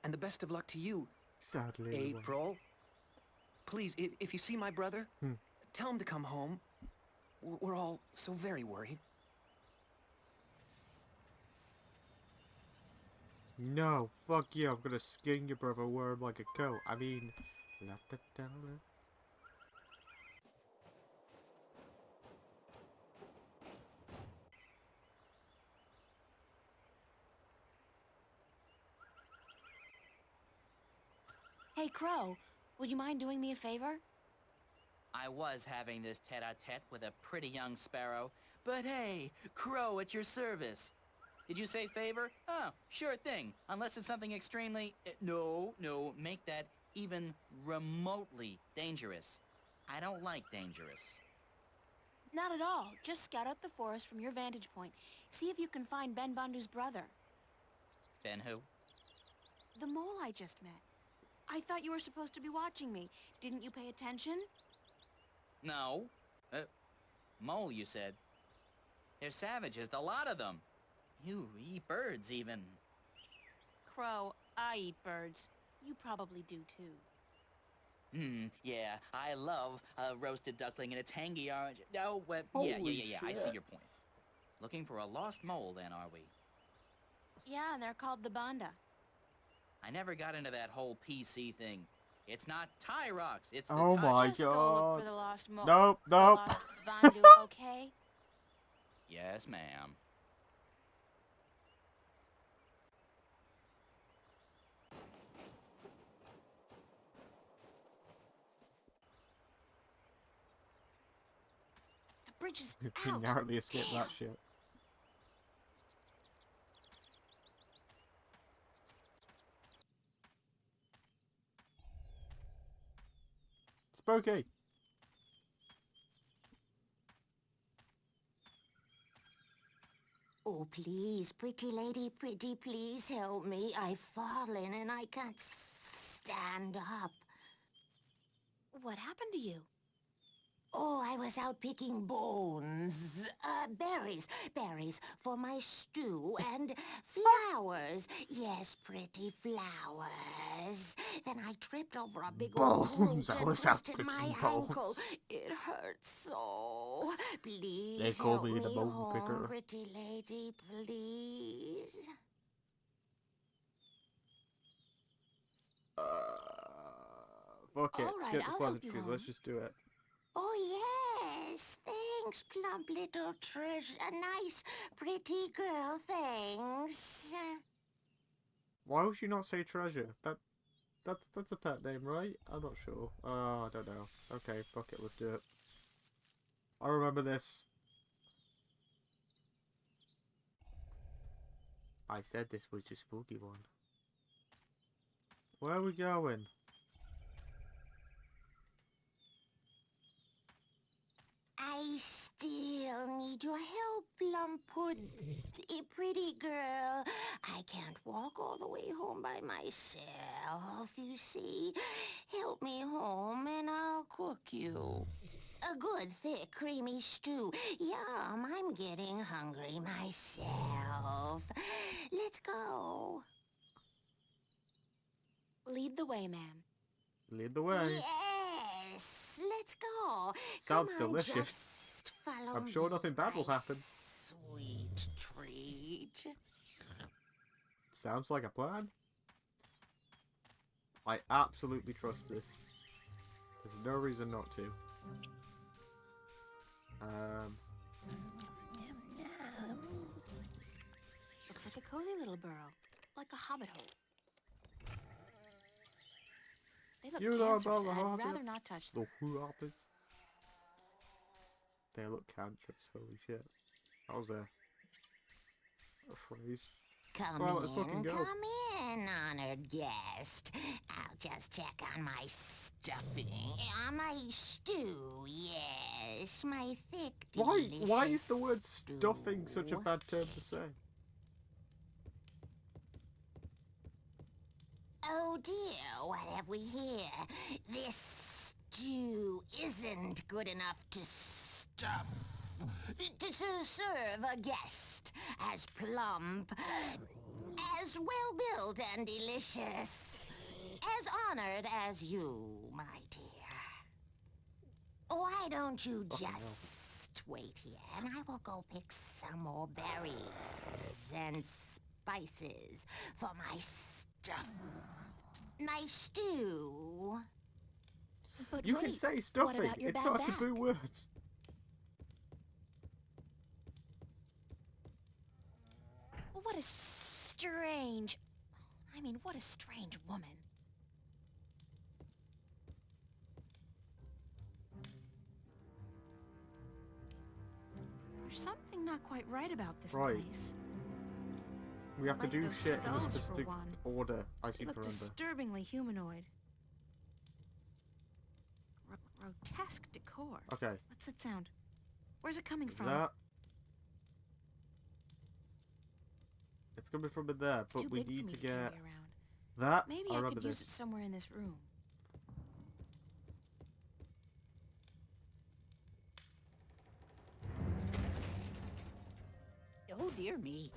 And the best of luck to you, Sadly. April. Please, if you see my brother, tell him to come home. We're all so very worried. No, fuck you. I'm gonna skin your brother worm like a coat. I mean, Hey, Crow, would you mind doing me a favor? I was having this tete-a-tete with a pretty young sparrow, but hey, Crow at your service. Did you say favor? Oh, sure thing. Unless it's something extremely... No, make that even remotely dangerous. I don't like dangerous. Not at all. Just scout out the forest from your vantage point. See if you can find Ben Bundu's brother. Ben who? The mole I just met. I thought you were supposed to be watching me. Didn't you pay attention? No. Mole, you said. They're savages, a lot of them. You eat birds, even. Crow, I eat birds. You probably do, too. Yeah, I love a roasted duckling and a tangy orange. Oh, well, yeah, I see your point. Looking for a lost mole, then, are we? Yeah, and they're called the Banda. I never got into that whole PC thing. It's not Tie Rocks, it's the oh my Just go look god. for the lost mole. Nope. The lost Bandu, okay? Yes, ma'am. The bridge is You out. narrowly escaped Damn. that shit. Spooky. Oh, please, pretty lady, pretty, please help me. I've fallen and I can't stand up. What happened to you? Oh, I was out picking bones. Berries for my stew and flowers. Yes, pretty flowers. Then I tripped over a big old Bones, root I and was out twisted my picking ankle. bones. It hurts so. Please They call help me the bone home, picker. pretty lady, please. Fuck it. All right, Skip the I'll help you pleasantries. Let's home. just do it. Oh, yes. Thanks, plump little treasure. Nice, pretty girl. Thanks. Why would you not say treasure? That's a pet name, right? I'm not sure. I don't know. Okay, fuck it. Let's do it. I remember this. I said this was a spooky one. Where are we going? I still need your help, pretty girl. I can't walk all the way home by myself, you see. Help me home and I'll cook you. A good, thick, creamy stew. Yum, I'm getting hungry myself. Let's go. Lead the way, ma'am. Lead the way. Yes, let's go. Sounds Come on, delicious. just follow I'm sure me, nothing bad will my happen. Sweet treat. Sounds like a plan. I absolutely trust this. There's no reason not to. Looks like a cozy little burrow. Like a hobbit hole. They look You know cancerous, about the and I'd hobbit? rather not touch them. The who hobbits? They look cancerous. Holy shit. That was a phrase. Come Well, let's fucking go. come in, honored guest. I'll just check on my stuffing. My stew, yes. My thick, delicious Why is the word stew. stuffing such a bad term to say? Oh dear, what have we here? This stew isn't good enough to stuff, to serve a guest as plump, as well-built and delicious, as honored as you, my dear. Why don't you just wait here, and I will go pick some more berries and spices for my stew. But You wait, can say what stuffing. about your It's bad not back? taboo words. What a strange... what a strange woman. There's something not quite right about this Right. place. We have to Like do those shit in a skulls, for specific one. order, I They seem to look remember. disturbingly humanoid. Grotesque decor. Okay. What's that sound? Where's it coming from? That... It's coming from in there, It's but too we big for need me to carry get... around. That? Maybe I I remember could use this. it somewhere in this room. Oh, dear me.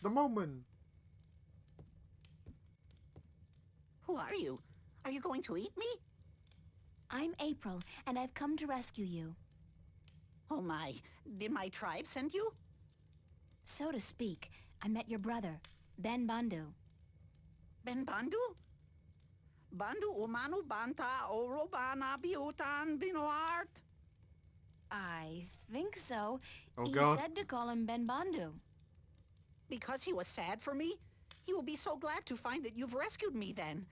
The moment! Who are you? Are you going to eat me? I'm April, and I've come to rescue you. Oh, my. Did my tribe send you? So to speak, I met your brother, Ben Bandu. Ben Bandu? Bandu umanu banta orobana biutan binoart? I think so. Oh, He God. said to call him Ben Bandu. Because he was sad for me? He will be so glad to find that you've rescued me then.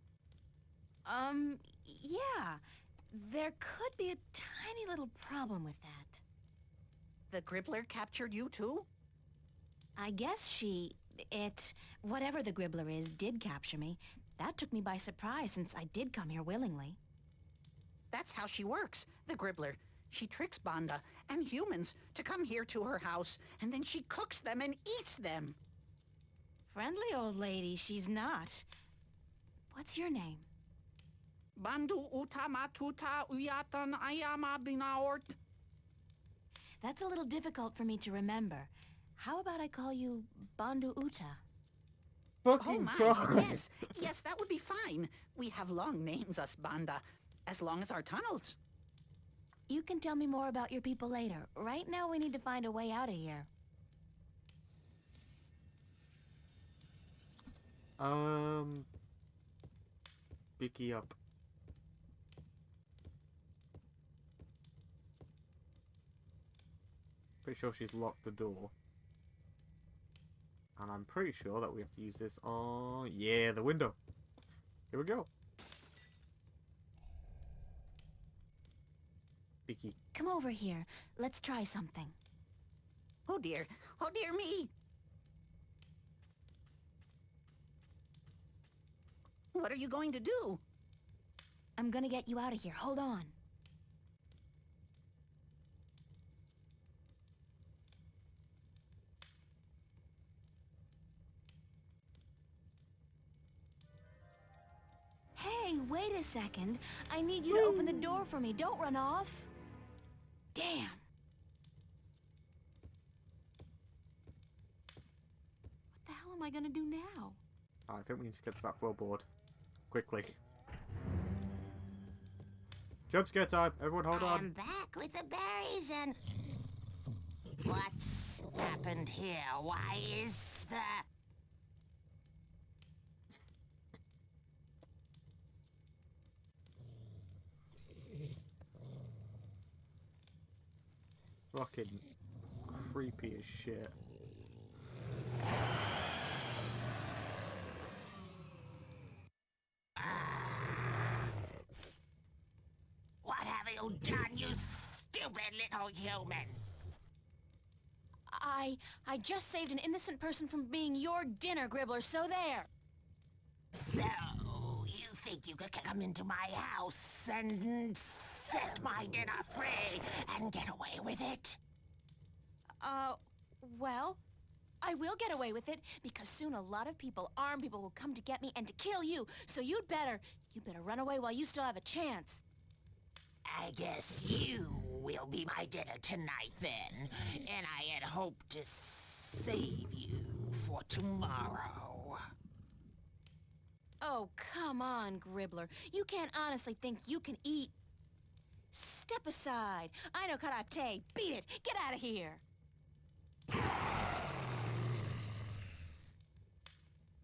Yeah. There could be a tiny little problem with that. The Gribbler captured you too? I guess whatever the Gribbler is, did capture me. That took me by surprise since I did come here willingly. That's how she works, the Gribbler. She tricks Banda and humans to come here to her house, and then she cooks them and eats them. Friendly old lady, she's not. What's your name? Bandu utamatuta uyatan ayama binaort. That's a little difficult for me to remember. How about I call you Bandu Uta? Oh Fucking my, try! yes, that would be fine. We have long names, us Banda, as long as our tunnels. You can tell me more about your people later. Right now we need to find a way out of here. Bicky up. Pretty sure she's locked the door. And I'm pretty sure that we have to use this on... Yeah, the window. Here we go. Bicky. Come over here. Let's try something. Oh dear me. What are you going to do? I'm gonna get you out of here. Hold on. Hey, wait a second. I need you to open the door for me. Don't run off. Damn. What the hell am I gonna do now? I think we need to get to that floorboard. Quickly. Jump scare time. Everyone hold I'm on. back with the berries and... What's happened here? Why is the... Fucking creepy as shit. What have you done, you stupid little human? I just saved an innocent person from being your dinner, Gribbler, so there. So, you think you could come into my house and set my dinner free and get away with it? Well, I will get away with it because soon a lot of people, armed people, will come to get me and to kill you. So you'd better You better run away while you still have a chance. I guess you will be my dinner tonight then, and I had hoped to save you for tomorrow. Oh, come on, Gribbler. You can't honestly think you can eat... Step aside. I know karate. Beat it. Get out of here.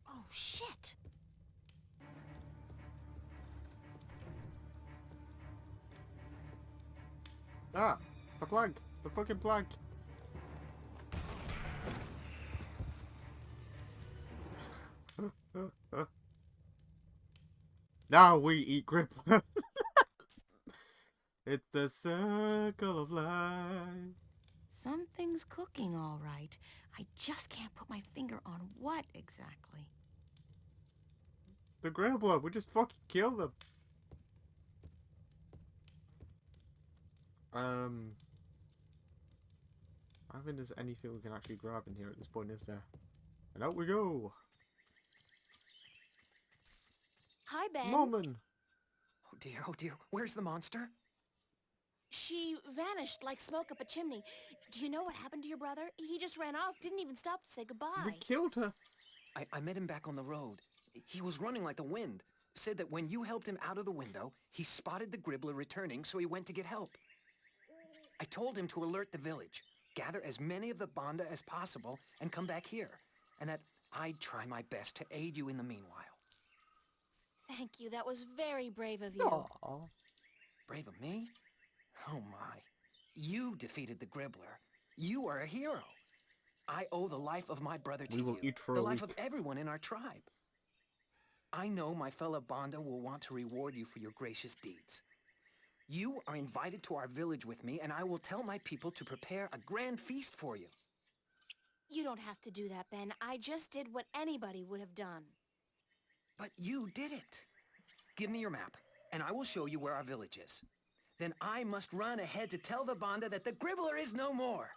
Oh, shit. Ah! The plank! The fucking plank! Now we eat Gribbler! It's the circle of life. Something's cooking all right. I just can't put my finger on what exactly. The Gribbler! We just fucking killed them! I don't think there's anything we can actually grab in here at this point, is there? And out we go! Hi, Ben. Norman! Oh dear, where's the monster? She vanished like smoke up a chimney. Do you know what happened to your brother? He just ran off, didn't even stop to say goodbye. We killed her! I met him back on the road. He was running like the wind. Said that when you helped him out of the window, he spotted the Gribbler returning, so he went to get help. I told him to alert the village, gather as many of the Banda as possible, and come back here, and that I'd try my best to aid you in the meanwhile. Thank you, that was very brave of you. Aww. Brave of me? Oh my. You defeated the Gribbler. You are a hero. I owe the life of my brother to We will you, eat for the a life week. of everyone in our tribe. I know my fellow Banda will want to reward you for your gracious deeds. You are invited to our village with me, and I will tell my people to prepare a grand feast for you. You don't have to do that, Ben. I just did what anybody would have done. But you did it. Give me your map, and I will show you where our village is. Then I must run ahead to tell the Banda that the Gribbler is no more.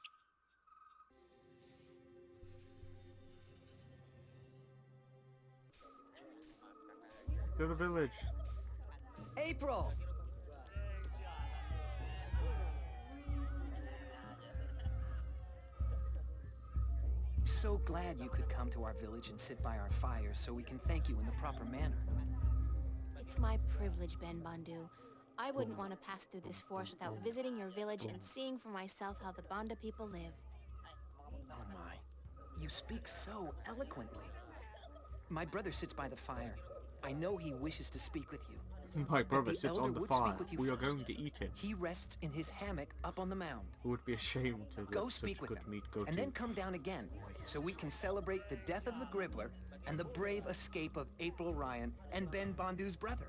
To the village. April! So glad you could come to our village and sit by our fire so we can thank you in the proper manner. It's my privilege, Ben Bandu. I wouldn't want to pass through this forest without visiting your village and seeing for myself how the Banda people live. Oh my, you speak so eloquently. My brother sits by the fire. I know he wishes to speak with you. My brother the sits elder on the would speak fire. with you We are first. going to eat him. He rests in his hammock up on the mound. It would be a shame to Go let speak such with good them, meat go and to. then come down again, so we can celebrate the death of the Gribbler and the brave escape of April Ryan and Ben Bandu's brother.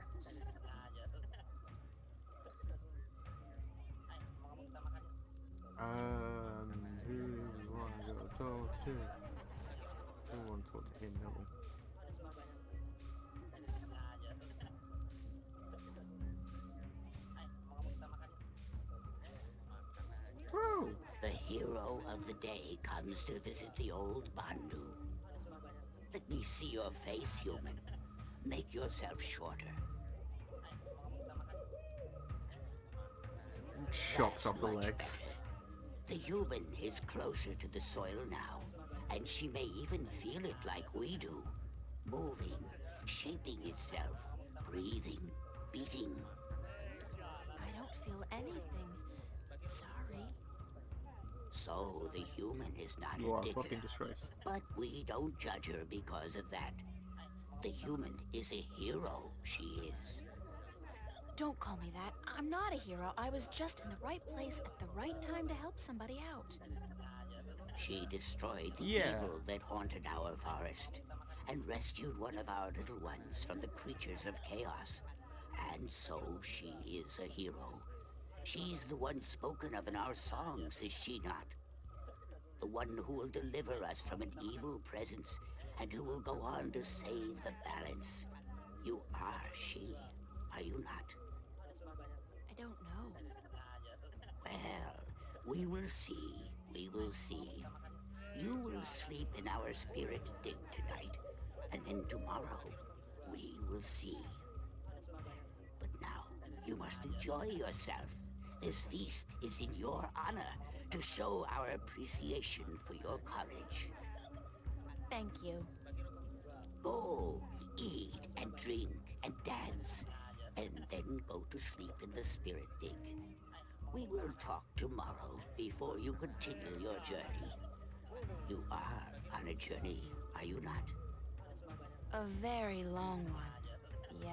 Who we want to go talk to? We want to talk to him, don't we? Whoa! The hero of the day comes to visit the old Bandu. Let me see your face, human. Make yourself shorter. Chops That's off the much legs. better. The human is closer to the soil now, and she may even feel it like we do. Moving, shaping itself, breathing, beating. I don't feel anything. Sorry. So the human is not You a are a digger, fucking disgrace. but we don't judge her because of that. The human is a hero, she is. Don't call me that. I'm not a hero. I was just in the right place at the right time to help somebody out. She destroyed the Yeah. evil that haunted our forest and rescued one of our little ones from the creatures of chaos. And so she is a hero. She's the one spoken of in our songs, is she not? The one who will deliver us from an evil presence and who will go on to save the balance. You are she, are you not? I don't know. Well, we will see, we will see. You will sleep in our spirit dig tonight, and then tomorrow we will see. You must enjoy yourself. This feast is in your honor to show our appreciation for your courage. Thank you. Go, eat and drink and dance, and then go to sleep in the spirit dig. We will talk tomorrow before you continue your journey. You are on a journey, are you not? A very long one. Yeah.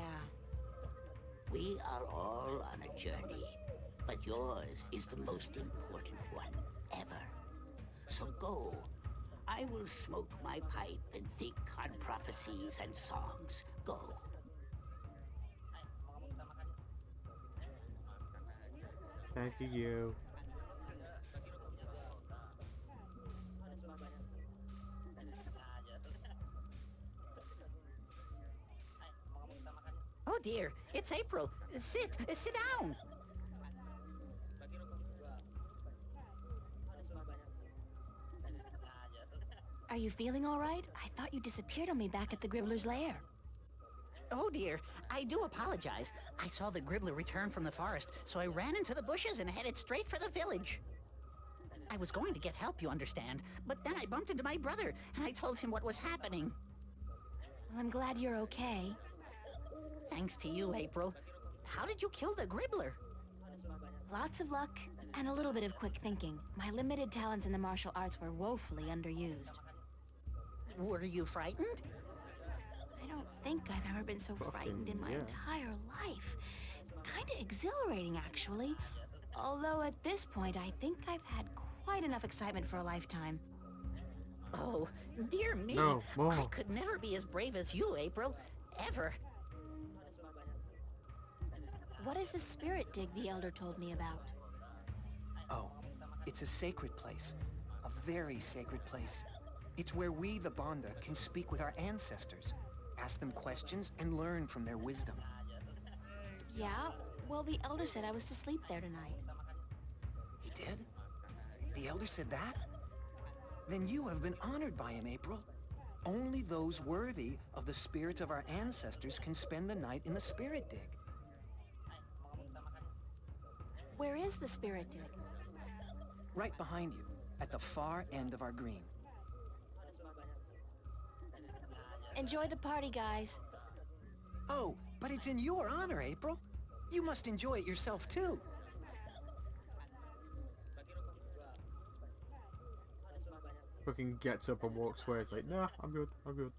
We are all on a journey, but yours is the most important one ever. So go. I will smoke my pipe and think on prophecies and songs. Go. Thank you. Oh dear, it's April. Sit down. Are you feeling all right? I thought you disappeared on me back at the Gribbler's lair. Oh dear, I do apologize. I saw the Gribbler return from the forest, so I ran into the bushes and headed straight for the village. I was going to get help, you understand, but then I bumped into my brother, and I told him what was happening. Well, I'm glad you're okay. Thanks to you, April. How did you kill the Gribbler? Lots of luck and a little bit of quick thinking. My limited talents in the martial arts were woefully underused. Were you frightened? I don't think I've ever been so frightened in my entire life. Kinda exhilarating, actually. Although at this point, I think I've had quite enough excitement for a lifetime. Oh, dear me. No, more. I could never be as brave as you, April. Ever. What is the spirit dig the Elder told me about? Oh, it's a sacred place. A very sacred place. It's where we, the Bonda, can speak with our ancestors, ask them questions, and learn from their wisdom. Yeah? Well, the Elder said I was to sleep there tonight. He did? The Elder said that? Then you have been honored by him, April. Only those worthy of the spirits of our ancestors can spend the night in the spirit dig. Where is the spirit dig? Right behind you, at the far end of our green. Enjoy the party, guys. Oh, but it's in your honor, April. You must enjoy it yourself, too. Fucking gets up and walks away. It's like, nah, I'm good. I'm good.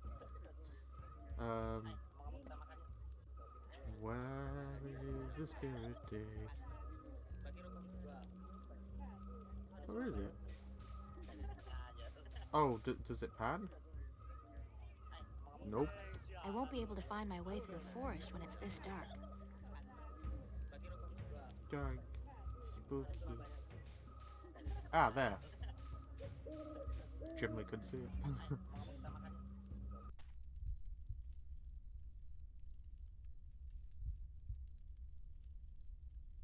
Where is the spirit dig? Where is it? Oh, does it pan? Nope. I won't be able to find my way through the forest when it's this dark. Dark. Spooky. Ah, there. Generally couldn't see it.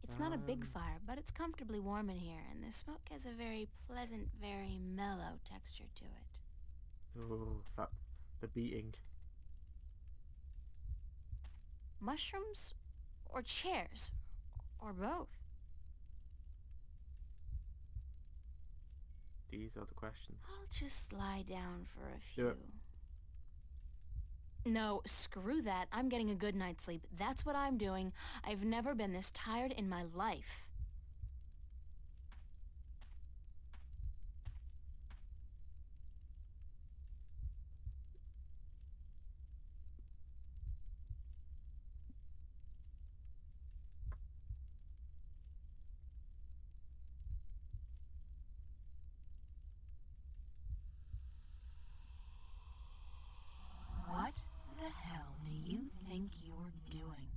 It's not a big fire, but it's comfortably warm in here, and the smoke has a very pleasant, very mellow texture to it. Oh, the beating. Mushrooms or chairs? Or both? These are the questions. I'll just lie down for a Do few. it. No, screw that. I'm getting a good night's sleep. That's what I'm doing. I've never been this tired in my life. What the hell do you think you're doing?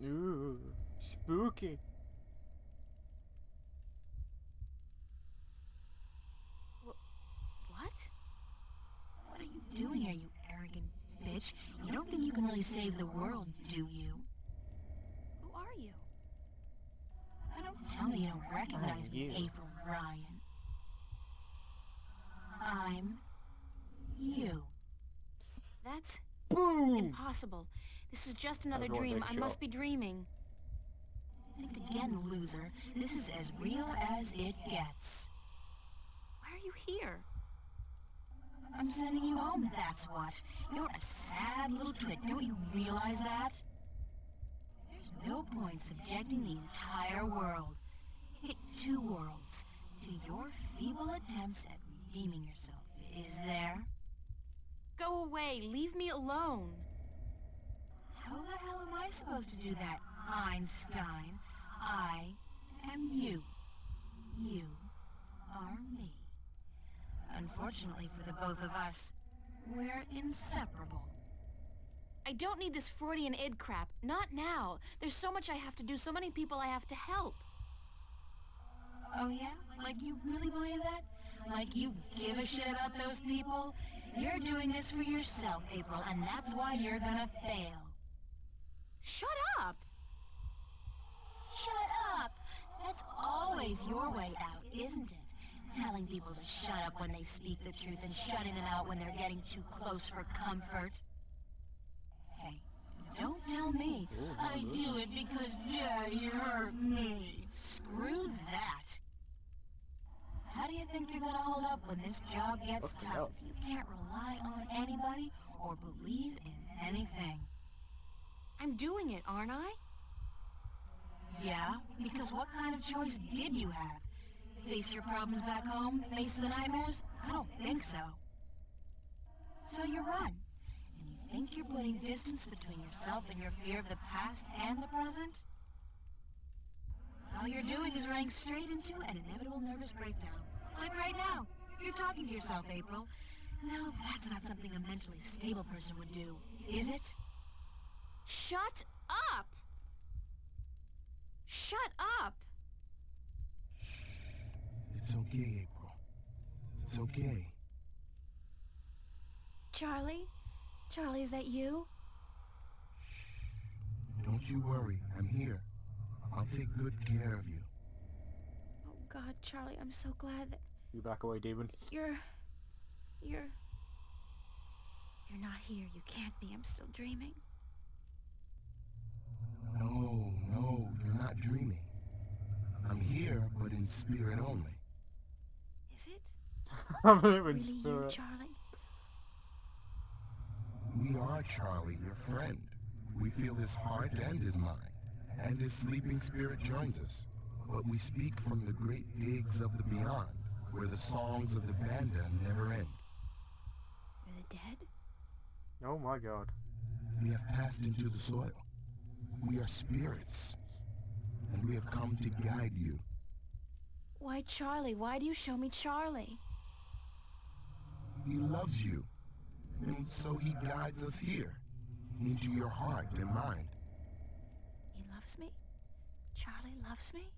Ooh, spooky. What? What are you doing here, you arrogant bitch? You don't think you can really save the world, do you? Who are you? Don't tell me you don't recognize me, April Ryan. I'm you. That's Boom! impossible. This is just another Everyone dream. takes I shot. must be dreaming. Think again, loser. This is as real as it gets. Why are you here? I'm sending you home, that's what. You're a sad little twit, don't you realize that? There's no point subjecting the entire world, hit 2 worlds, to your feeble attempts at redeeming yourself, is there? Go away. Leave me alone. How the hell am I supposed to do that, Einstein? I am you. You are me. Unfortunately for the both of us, we're inseparable. I don't need this Freudian id crap. Not now. There's so much I have to do, so many people I have to help. Oh yeah? Like you really believe that? Like you give a shit about those people? You're doing this for yourself, April, and that's why you're gonna fail. Shut up! Shut up! That's always your way out, isn't it? Telling people to shut up when they speak the truth and shutting them out when they're getting too close for comfort. Hey, don't tell me I do it because Daddy hurt me. Screw that. How do you think you're gonna hold up when this job gets tough if you can't rely on anybody or believe in anything? I'm doing it, aren't I? Yeah, because what kind of choice did you have? Face your problems back home? Face the nightmares? I don't think so. So you run, and you think you're putting distance between yourself and your fear of the past and the present? All you're doing is running straight into an inevitable nervous breakdown. Like right now. You're talking to yourself, April. Now, that's not something a mentally stable person would do, is it? Shut up! Shut up! It's okay, April. It's okay. Charlie? Charlie, is that you? Don't you worry. I'm here. I'll take good care of you. Oh God, Charlie, I'm so glad that You back away, demon. you're not here. You can't be. I'm still dreaming. No, you're not dreaming. I'm here, but in spirit only. Is it? I'm Is it in really you, spirit. Charlie? We are Charlie, your friend. We feel his heart and his mind, and his sleeping spirit joins us. But we speak from the great digs of the beyond, where the songs of the banda never end. You're the dead? Oh my god. We have passed into the soil. We are spirits, and we have come to guide you. Why, Charlie? Why do you show me Charlie? He loves you, and so he guides us here, into your heart and mind. He loves me? Charlie loves me?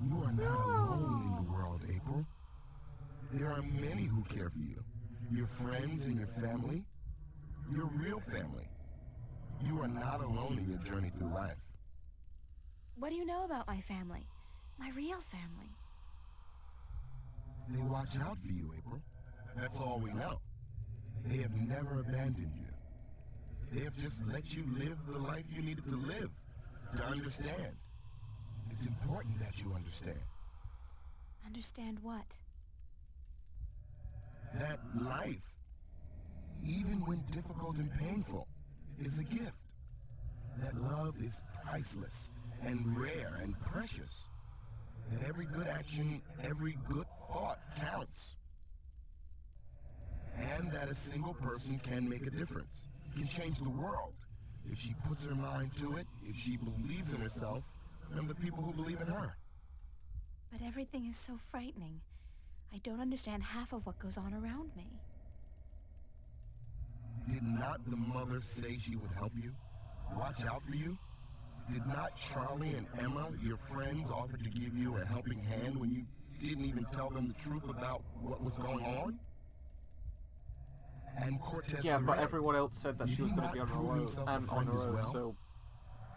You are not alone in the world, April. There are many who care for you. Your friends and your family. Your real family. You are not alone in your journey through life. What do you know about my family? My real family? They watch out for you, April. That's all we know. They have never abandoned you. They have just let you live the life you needed to live, to understand. It's important that you understand. Understand what? That life, even when difficult and painful, is a gift. That love is priceless and rare and precious. That every good action, every good thought counts. And that a single person can make a difference, can change the world, if she puts her mind to it, if she believes in herself, and the people who believe in her. But everything is so frightening. I don't understand half of what goes on around me. Did not the mother say she would help you? Watch out for you? Did not Charlie and Emma, your friends, offer to give you a helping hand when you didn't even tell them the truth about what was going on? And Cortez Yeah, the but Red, everyone else said that did she was he going to be not on her prove own. himself a friend as well? So,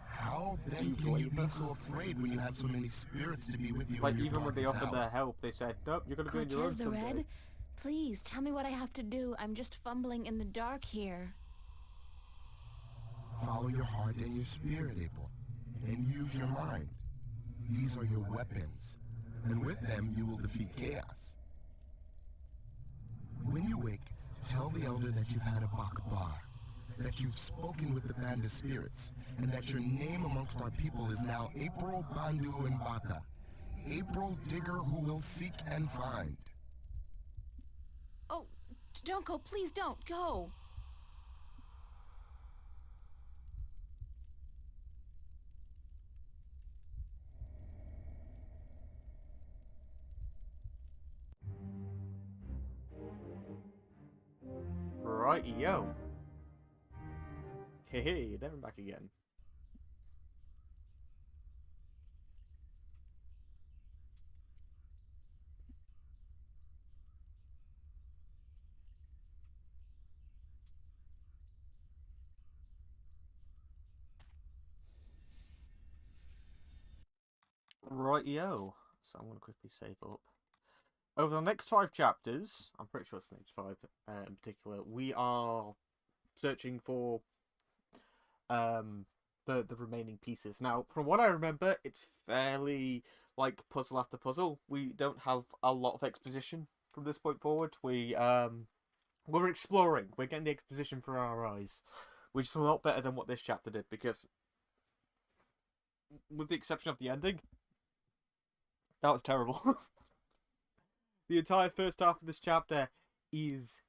How Do then you can you believe be her? so afraid when you have so many spirits to be with you? like, in your even when they darkest offered hour? their help, they said, nope, you're going to be on your own Cortez the someday. Red? Please, tell me what I have to do. I'm just fumbling in the dark here. Follow your heart and your spirit, April, and use your mind. These are your weapons, and with them you will defeat chaos. When you wake, tell the elder that you've had a bakbar, that you've spoken with the band of spirits, and that your name amongst our people is now April Bandu and Bata, April Digger who will seek and find. Oh, don't go. Please don't go. Righty-yo. Hey, there I'm back again. Righty-yo. So I'm going to quickly save up. Over the next 5 chapters, I'm pretty sure it's the next 5 in particular, we are searching for the remaining pieces. Now, from what I remember, it's fairly like puzzle after puzzle. We don't have a lot of exposition from this point forward. We're exploring. We're getting the exposition for our eyes, which is a lot better than what this chapter did, because with the exception of the ending, that was terrible. The entire first half of this chapter is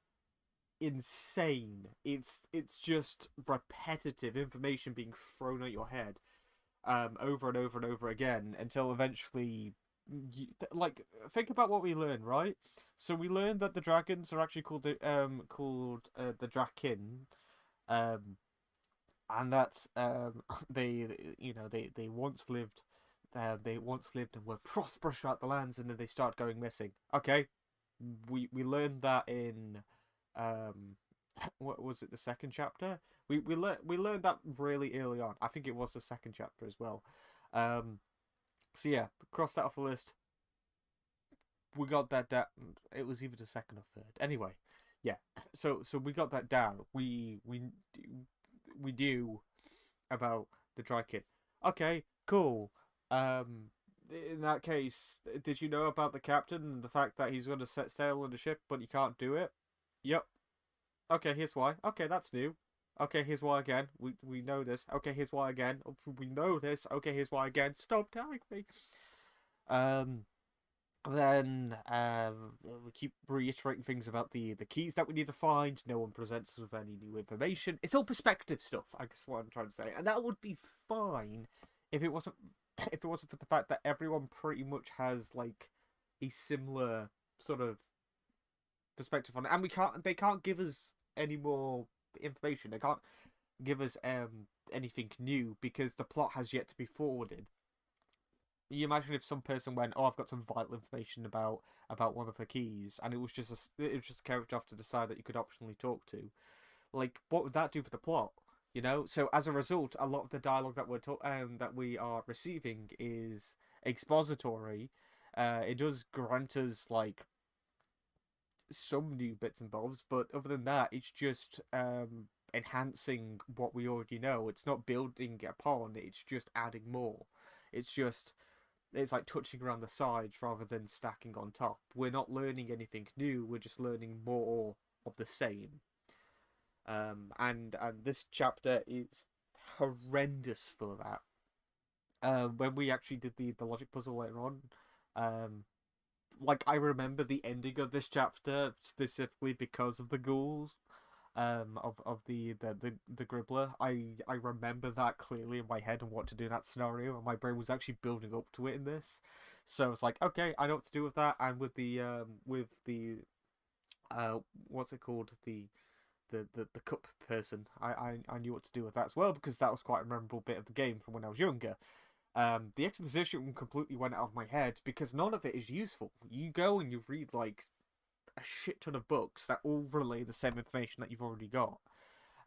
insane. It's just repetitive information being thrown at your head over and over and over again until eventually like, think about what we learn, right? So we learned that the dragons are actually called the Draken, and that they once lived. They once lived and were prosperous throughout the lands, and then they start going missing. Okay, we learned that in what was it, the second chapter? We learned that really early on. I think it was the second chapter as well. So yeah, cross that off the list. We got that down. It was either the second or third. Anyway, yeah. So we got that down. We knew about the dry kid. Okay, cool. In that case, did you know about the captain and the fact that he's going to set sail on the ship, but he can't do it? Yep. Okay, here's why. Okay, that's new. Okay, here's why again. We know this. Okay, here's why again. We know this. Okay, here's why again. Stop telling me. Then we keep reiterating things about the keys that we need to find. No one presents us with any new information. It's all perspective stuff, I guess what I'm trying to say. And that would be fine if it wasn't for the fact that everyone pretty much has like a similar sort of perspective on it. And they can't give us any more information. They can't give us anything new because the plot has yet to be forwarded. You imagine if some person went, "Oh, I've got some vital information about one of the keys," and it was just a character off to the side that you could optionally talk to. Like, what would that do for the plot? You know. So as a result, a lot of the dialogue that we are receiving is expository. It does grant us like some new bits and bobs, but other than that, it's just enhancing what we already know. It's not building upon. It's just adding more. It's like touching around the sides rather than stacking on top. We're not learning anything new, we're just learning more of the same. And this chapter is horrendous for that. When we actually did the logic puzzle later on, like, I remember the ending of this chapter specifically because of the ghouls. Of the Gribbler. I remember that clearly in my head and what to do in that scenario, and my brain was actually building up to it in this. So it's like, okay, I know what to do with that, and with the what's it called, the cup person, I knew what to do with that as well, because that was quite a memorable bit of the game from when I was younger. The exposition completely went out of my head because none of it is useful. You go and you read like a shit ton of books that all relay the same information that you've already got.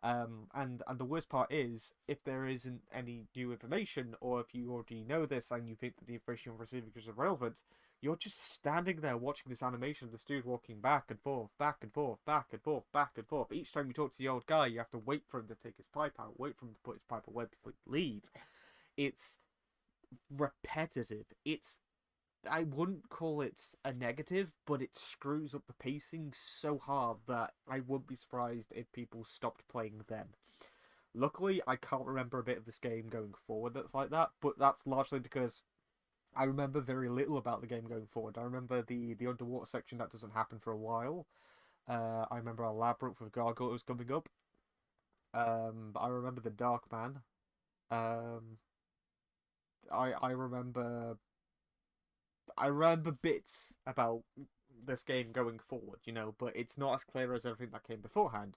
And the worst part is, if there isn't any new information, or if you already know this and you think that the information you're receiving is irrelevant, you're just standing there watching this animation of this dude walking back and forth, back and forth, back and forth, back and forth. Each time you talk to the old guy, you have to wait for him to take his pipe out, wait for him to put his pipe away before you leave. It's repetitive. I wouldn't call it a negative, but it screws up the pacing so hard that I wouldn't be surprised if people stopped playing then. Luckily, I can't remember a bit of this game going forward that's like that, but that's largely because I remember very little about the game going forward. I remember the underwater section that doesn't happen for a while. I remember a labyrinth with gargoyles coming up. I remember the Dark Man. I remember bits about this game going forward, you know, but it's not as clear as everything that came beforehand.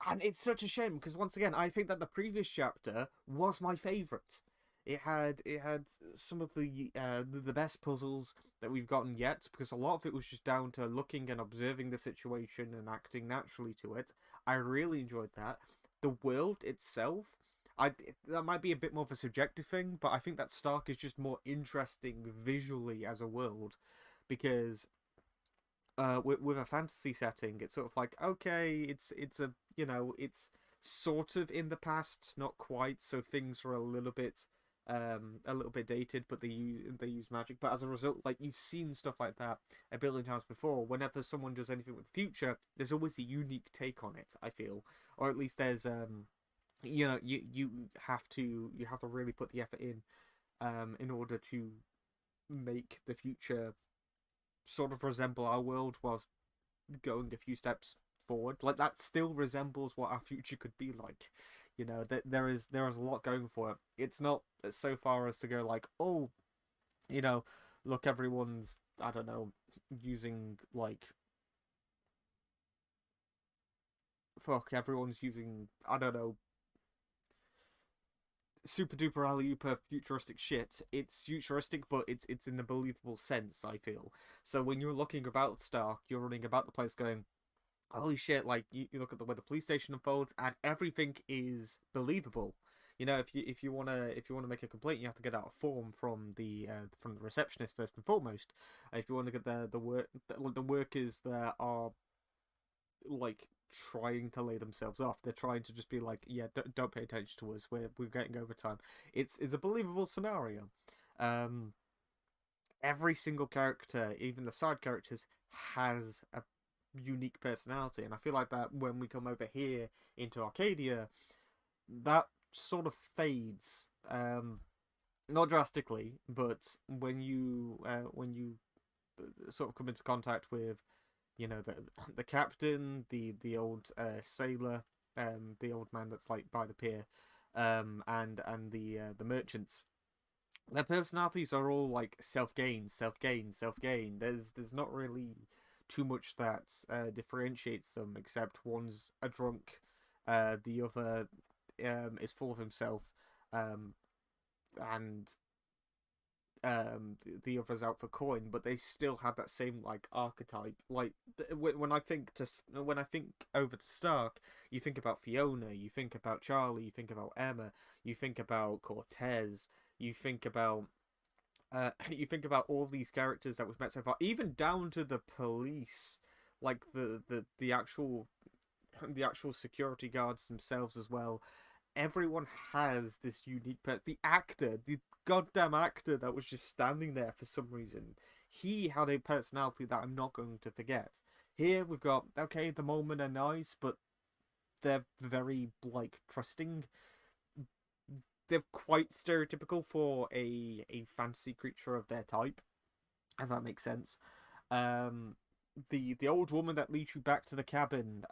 And it's such a shame because once again, I think that the previous chapter was my favourite. It had some of the best puzzles that we've gotten yet, because a lot of it was just down to looking and observing the situation and acting naturally to it. I really enjoyed that. The world itself, that might be a bit more of a subjective thing, but I think that Stark is just more interesting visually as a world, because with a fantasy setting, it's sort of like, okay, it's a, you know, it's sort of in the past, not quite, so things are a little bit dated, but they use magic. But as a result, like, you've seen stuff like that a billion times before. Whenever someone does anything with the future, there's always a unique take on it, I feel, or at least there's you know, you have to really put the effort in order to make the future sort of resemble our world whilst going a few steps forward. Like, that still resembles what our future could be like. You know, there is a lot going for it. It's not so far as to go like, oh, you know, look, everyone's, I don't know, using like, everyone's using, I don't know, super duper alley futuristic shit. It's futuristic, but it's in a believable sense, I feel. So when you're looking about Stark, you're running about the place going, holy shit, like, you look at the way the police station unfolds and everything is believable. You know, if you wanna make a complaint, you have to get out a form from the receptionist first and foremost. If you want to get the workers that are like trying to lay themselves off, they're trying to just be like, yeah, don't pay attention to us, we're getting overtime. It's a believable scenario. Every single character, even the side characters, has a unique personality, and I feel like that when we come over here into Arcadia, that sort of fades. Not drastically, but when you sort of come into contact with, you know, the captain, the old sailor, the old man that's like by the pier, and the merchants, their personalities are all like self-gain. There's not really too much that differentiates them, except one's a drunk, the other is full of himself, and the other's out for coin, but they still have that same like archetype. Like, when I think over to Stark, you think about Fiona, you think about Charlie, you think about Emma, you think about Cortez, you think about all these characters that we've met so far, even down to the police, like the actual security guards themselves as well. Everyone has this unique the goddamn actor that was just standing there for some reason, he had a personality that I'm not going to forget. Here we've got, okay, the moment are nice, but they're very like trusting. They're quite stereotypical for a fantasy creature of their type, if that makes sense. The old woman that leads you back to the cabin,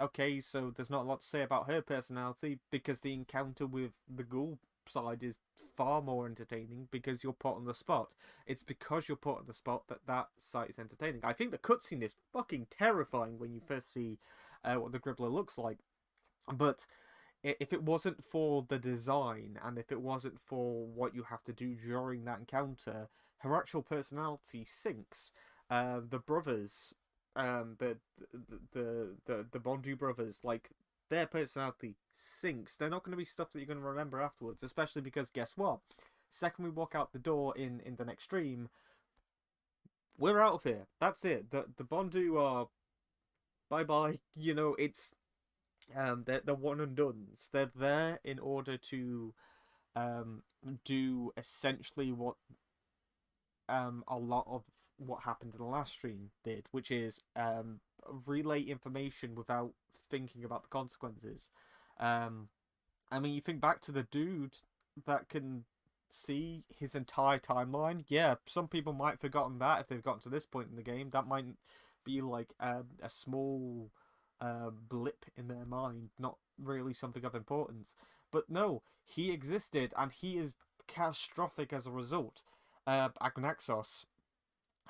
okay, so there's not a lot to say about her personality, because the encounter with the ghoul side is far more entertaining because you're put on the spot. It's because you're put on the spot that site is entertaining. I think the cutscene is fucking terrifying when you first see what the Gribbler looks like, but if it wasn't for the design, and if it wasn't for what you have to do during that encounter, her actual personality sinks. The brothers, the Bondu brothers, like, their personality sinks. They're not going to be stuff that you're going to remember afterwards, especially because, guess what? Second we walk out the door in the next stream, we're out of here. That's it. The Bondu are bye-bye. You know, it's they're one and dones. They're there in order to do essentially what a lot of what happened in the last stream did, which is relay information without thinking about the consequences. I mean, you think back to the dude that can see his entire timeline. Yeah, some people might have forgotten that if they've gotten to this point in the game. That might be like a small blip in their mind, not really something of importance. But no, he existed, and he is catastrophic as a result. Agnaxos,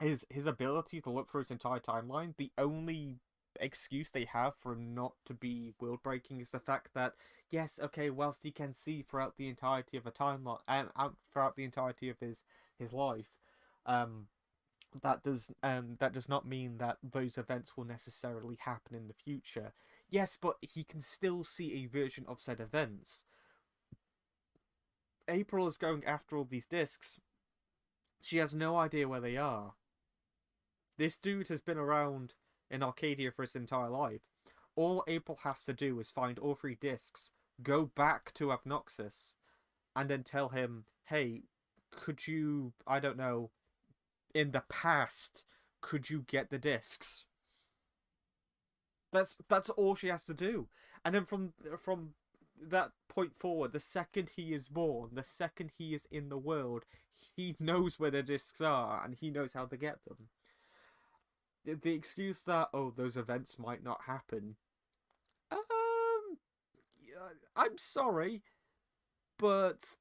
his ability to look through his entire timeline, the only excuse they have for him not to be world breaking is the fact that yes, okay, whilst he can see throughout the entirety of a timeline and throughout the entirety of his life, that does not mean that those events will necessarily happen in the future. Yes, but he can still see a version of said events. April is going after all these discs. She has no idea where they are. This dude has been around in Arcadia for his entire life. All April has to do is find all 3 discs, go back to Abnoxus, and then tell him, hey, could you, I don't know, in the past, could you get the discs? That's all she has to do. And then from that point forward, the second he is born, the second he is in the world, he knows where the discs are, and he knows how to get them. The excuse that, oh, those events might not happen, I'm sorry, but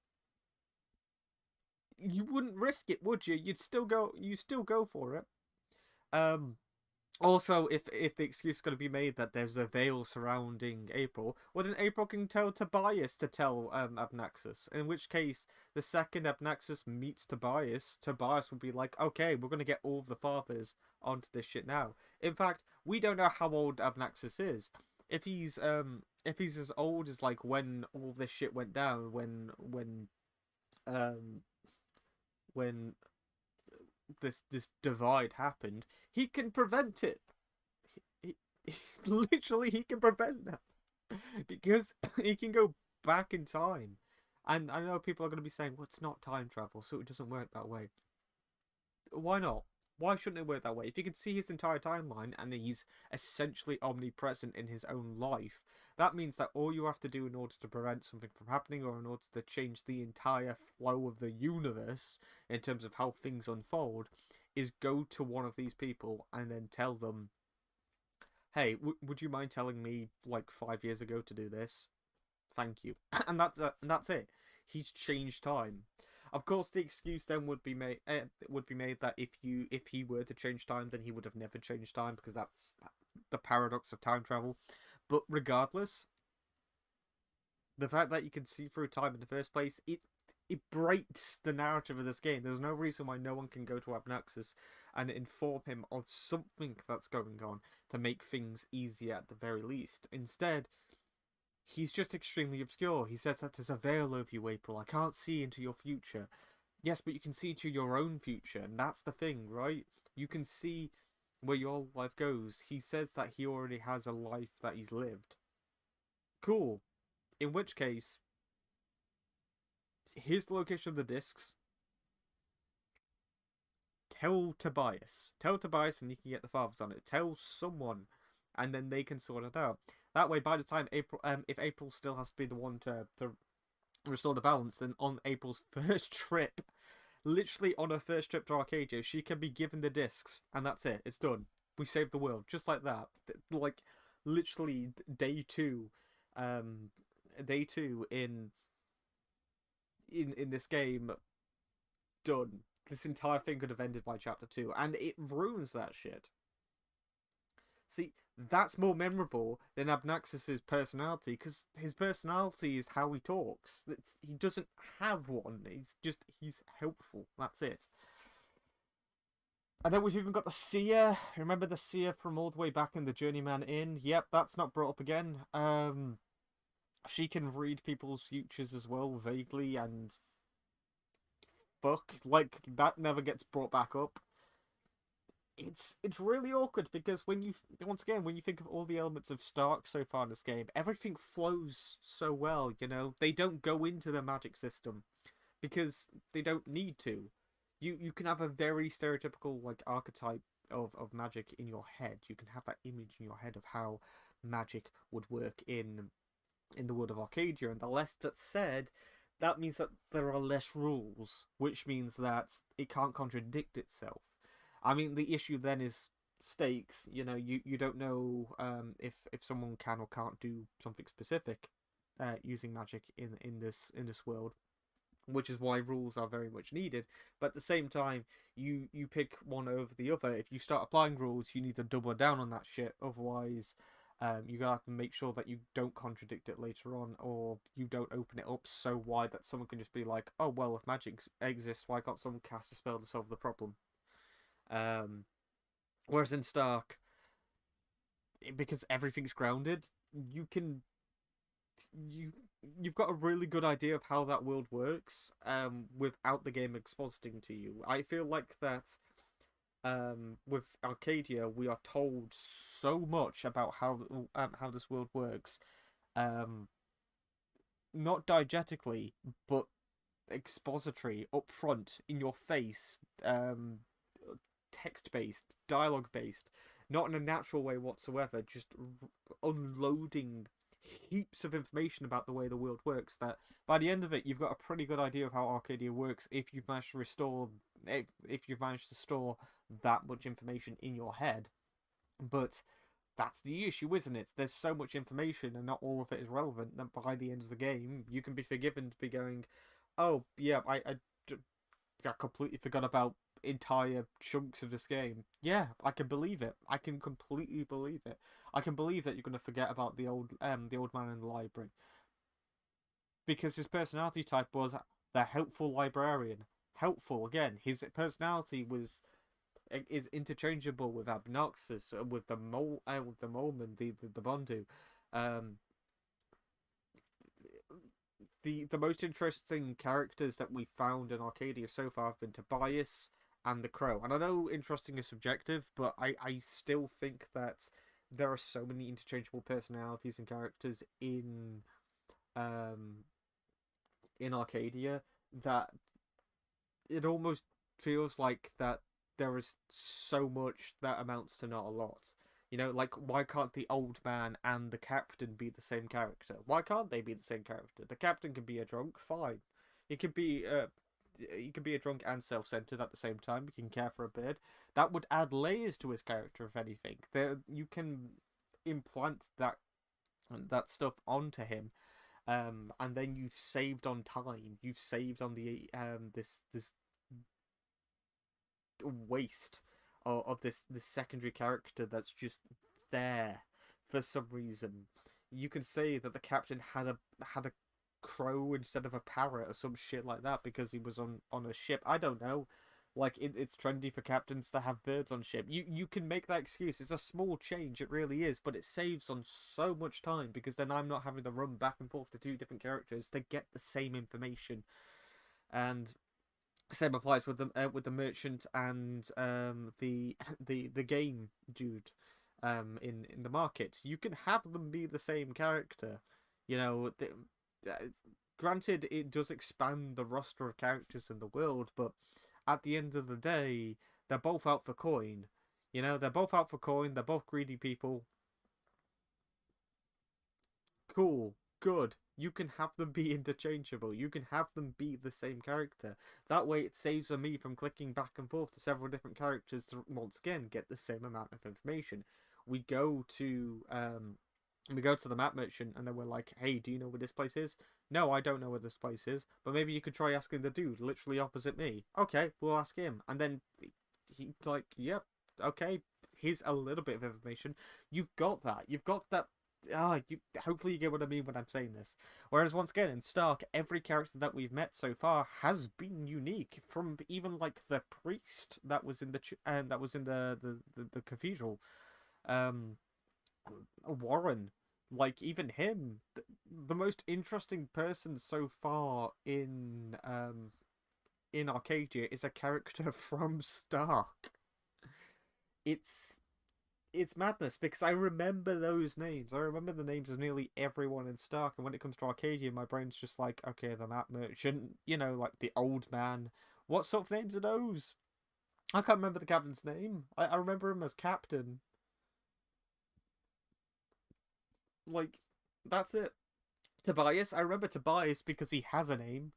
you wouldn't risk it, would you? You still go for it. Also, if the excuse is going to be made that there's a veil surrounding April, well then April can tell Tobias to tell Abnaxus. In which case, the second Abnaxus meets Tobias will be like, okay, we're going to get all of the fathers onto this shit now. In fact, we don't know how old Abnaxus is. If he's as old as like when all this shit went down, when this divide happened, he can prevent it. Literally, he can prevent that because he can go back in time. And I know people are going to be saying, well, it's not time travel, so it doesn't work that way. Why not? Why shouldn't it work that way? If you can see his entire timeline and he's essentially omnipresent in his own life, that means that all you have to do in order to prevent something from happening, or in order to change the entire flow of the universe in terms of how things unfold, is go to one of these people and then tell them, hey, would you mind telling me like 5 years ago to do this? Thank you. And that's it. He's changed time. Of course, the excuse then would be made that if he were to change time, then he would have never changed time, because that's the paradox of time travel. But regardless, the fact that you can see through time in the first place, it breaks the narrative of this game. There's no reason why no one can go to Abnaxus and inform him of something that's going on to make things easier at the very least. Instead, he's just extremely obscure. He says that there's a veil over you, April. I can't see into your future. Yes, but you can see into your own future, and that's the thing, right? You can see where your life goes. He says that he already has a life that he's lived. Cool. In which case, here's the location of the discs. Tell Tobias. Tell Tobias and you can get the fathers on it. Tell someone, and then they can sort it out. That way, by the time April, if April still has to be the one to restore the balance, then on April's first trip, literally on her first trip to Arcadia, she can be given the discs, and that's it. It's done. We saved the world, just like that. Like, literally day two in this game, done. This entire thing could have ended by chapter 2, and it ruins that shit. See, that's more memorable than Abnaxus's personality, because his personality is how he talks. He doesn't have one. He's helpful. That's it. And then we've even got the seer. Remember the seer from all the way back in the Journeyman Inn? Yep, that's not brought up again. She can read people's futures as well, vaguely, and fuck? Like, that never gets brought back up. It's really awkward because when you think of all the elements of Stark so far in this game, everything flows so well. They don't go into the magic system because they don't need to. You can have a very stereotypical like archetype of magic in your head. You can have that image in your head of how magic would work in the world of Arcadia, and the less that's said, that means that there are less rules, which means that it can't contradict itself. I mean, the issue then is stakes. You don't know if someone can or can't do something specific using magic in this world, which is why rules are very much needed. But at the same time, you pick one over the other. If you start applying rules, you need to double down on that shit. Otherwise, you gotta have to make sure that you don't contradict it later on, or you don't open it up so wide that someone can just be like, oh, well, if magic exists, why can't someone cast a spell to solve the problem? Whereas in Stark, because everything's grounded, you've got a really good idea of how that world works, without the game expositing to you. I feel like that, with Arcadia, we are told so much about how this world works, not diegetically, but expository, upfront, in your face, text-based, dialogue-based, not in a natural way whatsoever, just unloading heaps of information about the way the world works, that by the end of it, you've got a pretty good idea of how Arcadia works if you've managed to store that much information in your head. But that's the issue, isn't it? There's so much information and not all of it is relevant that by the end of the game, you can be forgiven to be going, oh, yeah, I completely forgot about entire chunks of this game. Yeah, I can believe it. I can completely believe it. I can believe that you're going to forget about the old man in the library, because his personality type was the helpful librarian. Helpful again. His personality is interchangeable with Abnoxus, with the Moleman, the Bondu. The most interesting characters that we found in Arcadia so far have been Tobias and the Crow. And I know interesting is subjective, but I still think that there are so many interchangeable personalities and characters in Arcadia that it almost feels like that there is so much that amounts to not a lot. Like, why can't the old man and the captain be the same character? Why can't they be the same character? The captain can be a drunk, fine. He can be a drunk and self-centered at the same time. He can care for a bird. That would add layers to his character, if anything. You can implant that stuff onto him, and then you've saved on time. You've saved on the this waste of this secondary character that's just there for some reason. You can say that the captain had a crow instead of a parrot or some shit like that because he was on a ship. I don't know. Like, it's trendy for captains to have birds on ship. You can make that excuse. It's a small change, it really is, but it saves on so much time because then I'm not having to run back and forth to two different characters to get the same information. And same applies with the merchant and the game dude in the market. You can have them be the same character. Granted, it does expand the roster of characters in the world, but at the end of the day, they're both out for coin. They're both out for coin. They're both greedy people. Cool. Good. You can have them be interchangeable. You can have them be the same character. That way it saves me from clicking back and forth to several different characters to once again get the same amount of information. We go to the map merchant and then we're like, hey, do you know where this place is? No, I don't know where this place is, but maybe you could try asking the dude literally opposite me. Okay, we'll ask him. And then he's like, yep, okay, here's a little bit of information. You've got that. Hopefully you get what I mean when I'm saying this. Whereas once again in Stark, every character that we've met so far has been unique. From even like the priest that was in the cathedral, Warren, like even him, the most interesting person so far in in Arcadia is a character from Stark. It's madness, because I remember those names. I remember the names of nearly everyone in Stark, and when it comes to Arcadia, my brain's just like, okay, the map merchant, you know, like the old man. What sort of names are those? I can't remember the captain's name. I remember him as Captain. Like, that's it. Tobias, I remember Tobias because he has a name.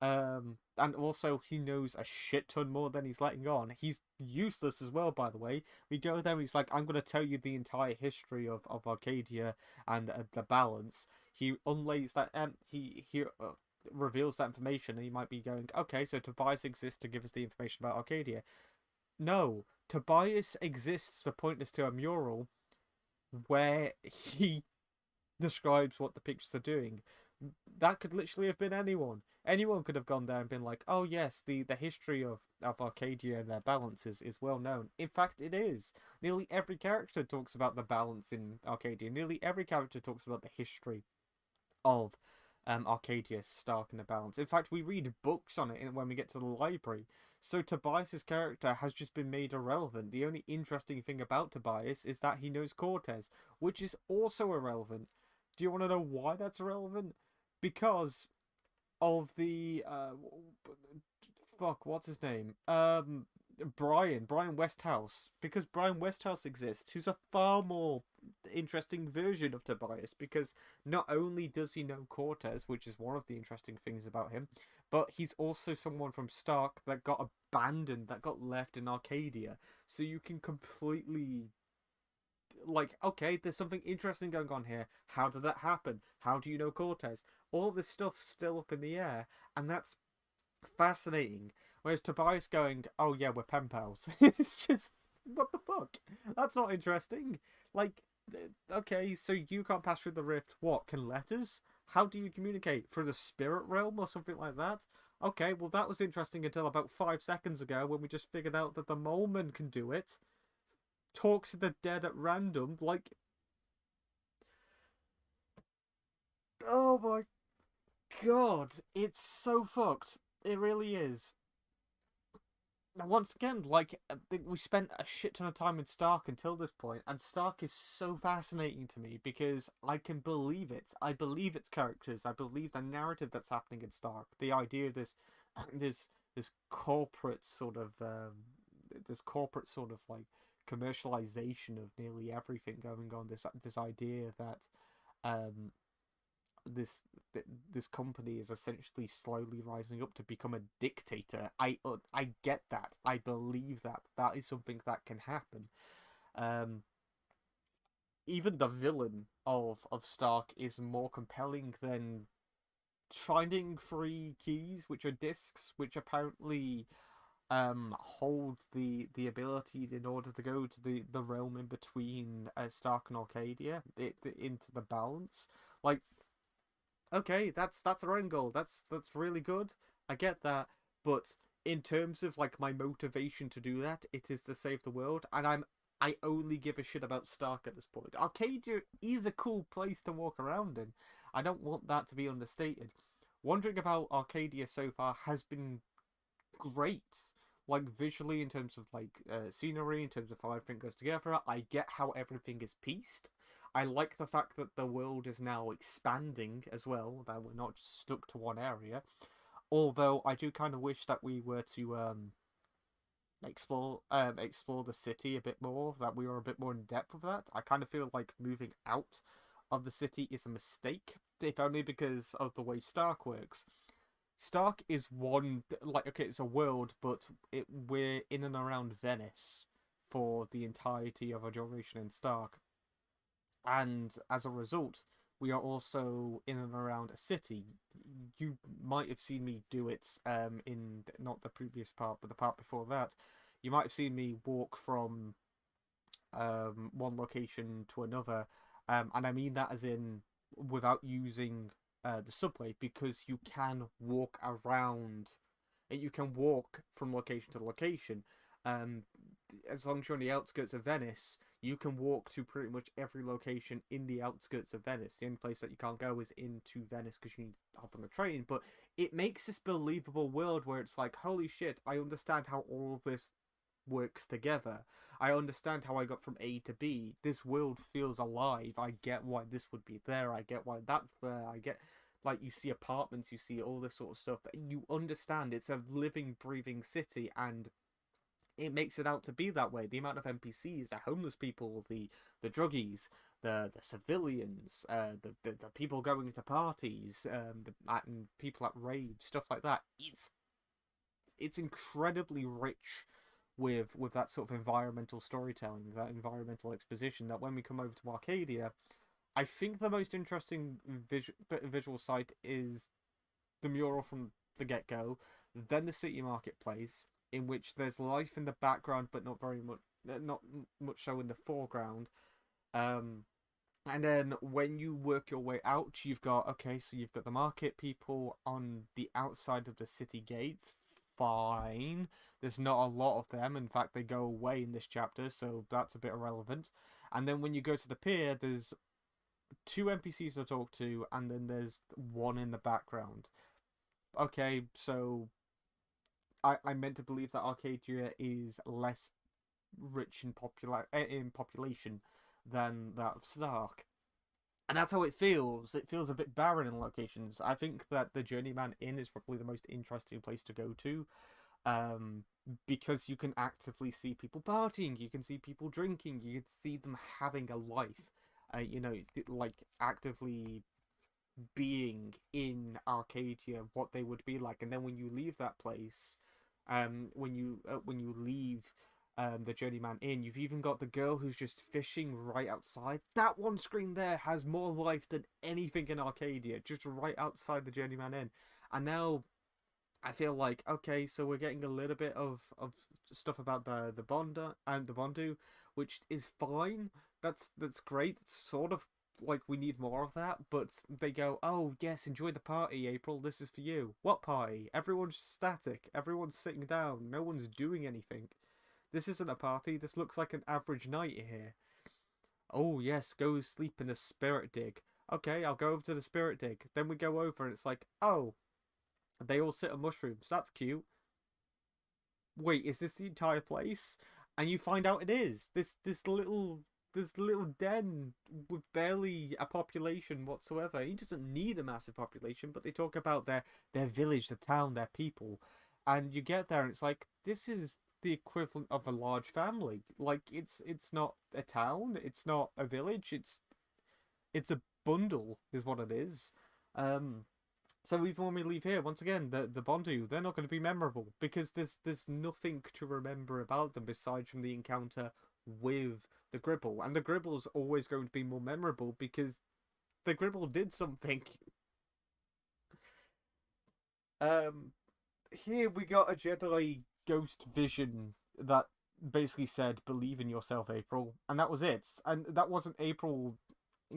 And also he knows a shit ton more than he's letting on. He's useless as well, by the way. We go there and he's like, I'm going to tell you the entire history of Arcadia and the balance. He unlays that, he reveals that information, and he might be going, okay, so Tobias exists to give us the information about Arcadia. No, Tobias exists to point us to a mural where he describes what the pictures are doing. That could literally have been anyone. Anyone could have gone there and been like, oh yes, the history of Arcadia and their balance is well known. In fact, it is. Nearly every character talks about the balance in Arcadia. Nearly every character talks about the history of Arcadia, Stark, and the balance. In fact, we read books on it when we get to the library. So Tobias's character has just been made irrelevant. The only interesting thing about Tobias is that he knows Cortez, which is also irrelevant. Do you want to know why that's irrelevant? Because of the what's his name? Brian Westhouse. Because Brian Westhouse exists, who's a far more interesting version of Tobias, because not only does he know Cortez, which is one of the interesting things about him, but he's also someone from Stark that got abandoned, that got left in Arcadia. So you can completely, like, okay, there's something interesting going on here. How did that happen? How do you know Cortez? All this stuff's still up in the air, and that's fascinating. Whereas Tobias going, oh yeah, we're pen pals. It's just, what the fuck? That's not interesting. Like, okay, so you can't pass through the rift. What, can letters? How do you communicate? Through the spirit realm or something like that? Okay, well that was interesting until about 5 seconds ago when we just figured out that the Moleman can do it. Talk to the dead at random, like... Oh my god, it's so fucked. It really is. Once again, like, we spent a shit ton of time in Stark until this point, and Stark is so fascinating to me because I can believe it. I believe its characters. I believe the narrative that's happening in Stark. The idea of this corporate sort of like commercialization of nearly everything going on. This idea that this company is essentially slowly rising up to become a dictator. I get that. I believe that is something that can happen. Even the villain of Stark is more compelling than finding 3 keys, which are discs, which apparently hold the ability in order to go to the realm in between Stark and Arcadia, into the balance. Like, okay, that's our end goal. That's really good. I get that, but in terms of like my motivation to do that, it is to save the world, and I only give a shit about Stark at this point. Arcadia is a cool place to walk around in. I don't want that to be understated. Wandering about Arcadia so far has been great. Like, visually, in terms of like scenery, in terms of how everything goes together. I get how everything is pieced. I like the fact that the world is now expanding as well, that we're not just stuck to one area. Although I do kind of wish that we were to explore the city a bit more, that we were a bit more in depth with that. I kind of feel like moving out of the city is a mistake, if only because of the way Stark works. Stark is one, like, okay, it's a world, but we're in and around Venice for the entirety of our duration in Stark. And as a result, we are also in and around a city. You might have seen me do it in not the previous part, but the part before that. You might have seen me walk from one location to another, and I mean that as in without using the subway, because you can walk around, and you can walk from location to location. As long as you're on the outskirts of Venice, you can walk to pretty much every location in the outskirts of Venice. The only place that you can't go is into Venice because you need to hop on a train. But it makes this believable world where it's like, holy shit, I understand how all of this works together. I understand how I got from A to B. This world feels alive. I get why this would be there. I get why that's there. I get, like, you see apartments, you see all this sort of stuff. You understand it's a living, breathing city, and it makes it out to be that way. The amount of NPCs, the homeless people, the druggies, the civilians, the people going to parties, and people at raves, stuff like that. It's incredibly rich with that sort of environmental storytelling, that environmental exposition, that when we come over to Arcadia, I think the most interesting visual sight is the mural from the get-go, then the city marketplace, in which there's life in the background, but not much so in the foreground. And then when you work your way out, you've got the market people on the outside of the city gates. Fine. There's not a lot of them. In fact, they go away in this chapter, so that's a bit irrelevant. And then when you go to the pier, there's 2 NPCs to talk to, and then there's one in the background. Okay, so I meant to believe that Arcadia is less rich in population than that of Snark. And that's how it feels. It feels a bit barren in locations. I think that the Journeyman Inn is probably the most interesting place to go to. Because you can actively see people partying, you can see people drinking, you can see them having a life. Like actively being in Arcadia, what they would be like. And then when you leave that place, when you leave the Journeyman Inn, you've even got the girl who's just fishing right outside. That one screen there has more life than anything in Arcadia, just right outside the Journeyman Inn. And now I feel like, okay, so we're getting a little bit of stuff about the Bonda and the Bondu, which is fine. That's great. It's sort of like we need more of that, but they go, oh yes, enjoy the party, April, this is for you. What party? Everyone's static. Everyone's sitting down. No one's doing anything. This isn't a party. This looks like an average night here. Oh yes, go sleep in the spirit dig. Okay, I'll go over to the spirit dig. Then we go over and it's like, oh, they all sit on mushrooms. That's cute. Wait, is this the entire place? And you find out it is. This little den with barely a population whatsoever. He doesn't need a massive population, but they talk about their village, the town, their people. And you get there and it's like, this is the equivalent of a large family. Like, it's not a town, it's not a village, it's a bundle is what it is. So even when we leave here, once again, the Bondu, they're not going to be memorable because there's nothing to remember about them besides from the encounter with the Gribble. And the Gribble's always going to be more memorable because the Gribble did something. Here we got a Jedi ghost vision that basically said, believe in yourself, April. And that was it. And that wasn't April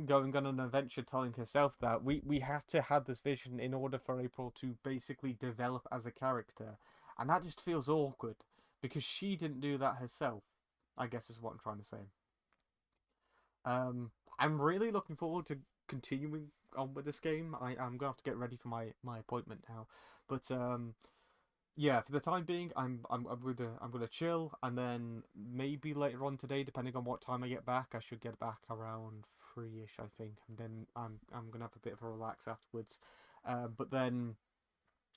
going on an adventure telling herself that. We had to have this vision in order for April to basically develop as a character. And that just feels awkward because she didn't do that herself, I guess is what I'm trying to say. I'm really looking forward to continuing on with this game. I'm going to have to get ready for my appointment now. But yeah, for the time being, I'm gonna chill, and then maybe later on today, depending on what time I get back, I should get back around 3ish, I think, and then I'm gonna have a bit of a relax afterwards. But then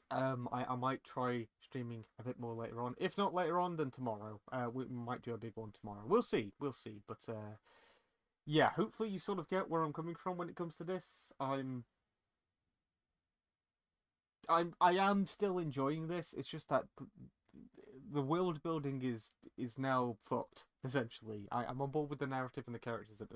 I might try streaming a bit more later on. If not later on, then tomorrow. We might do a big one tomorrow. We'll see. But yeah, hopefully you sort of get where I'm coming from when it comes to this. I am still enjoying this. It's just that the world building is now fucked, essentially. I'm on board with the narrative and the characters at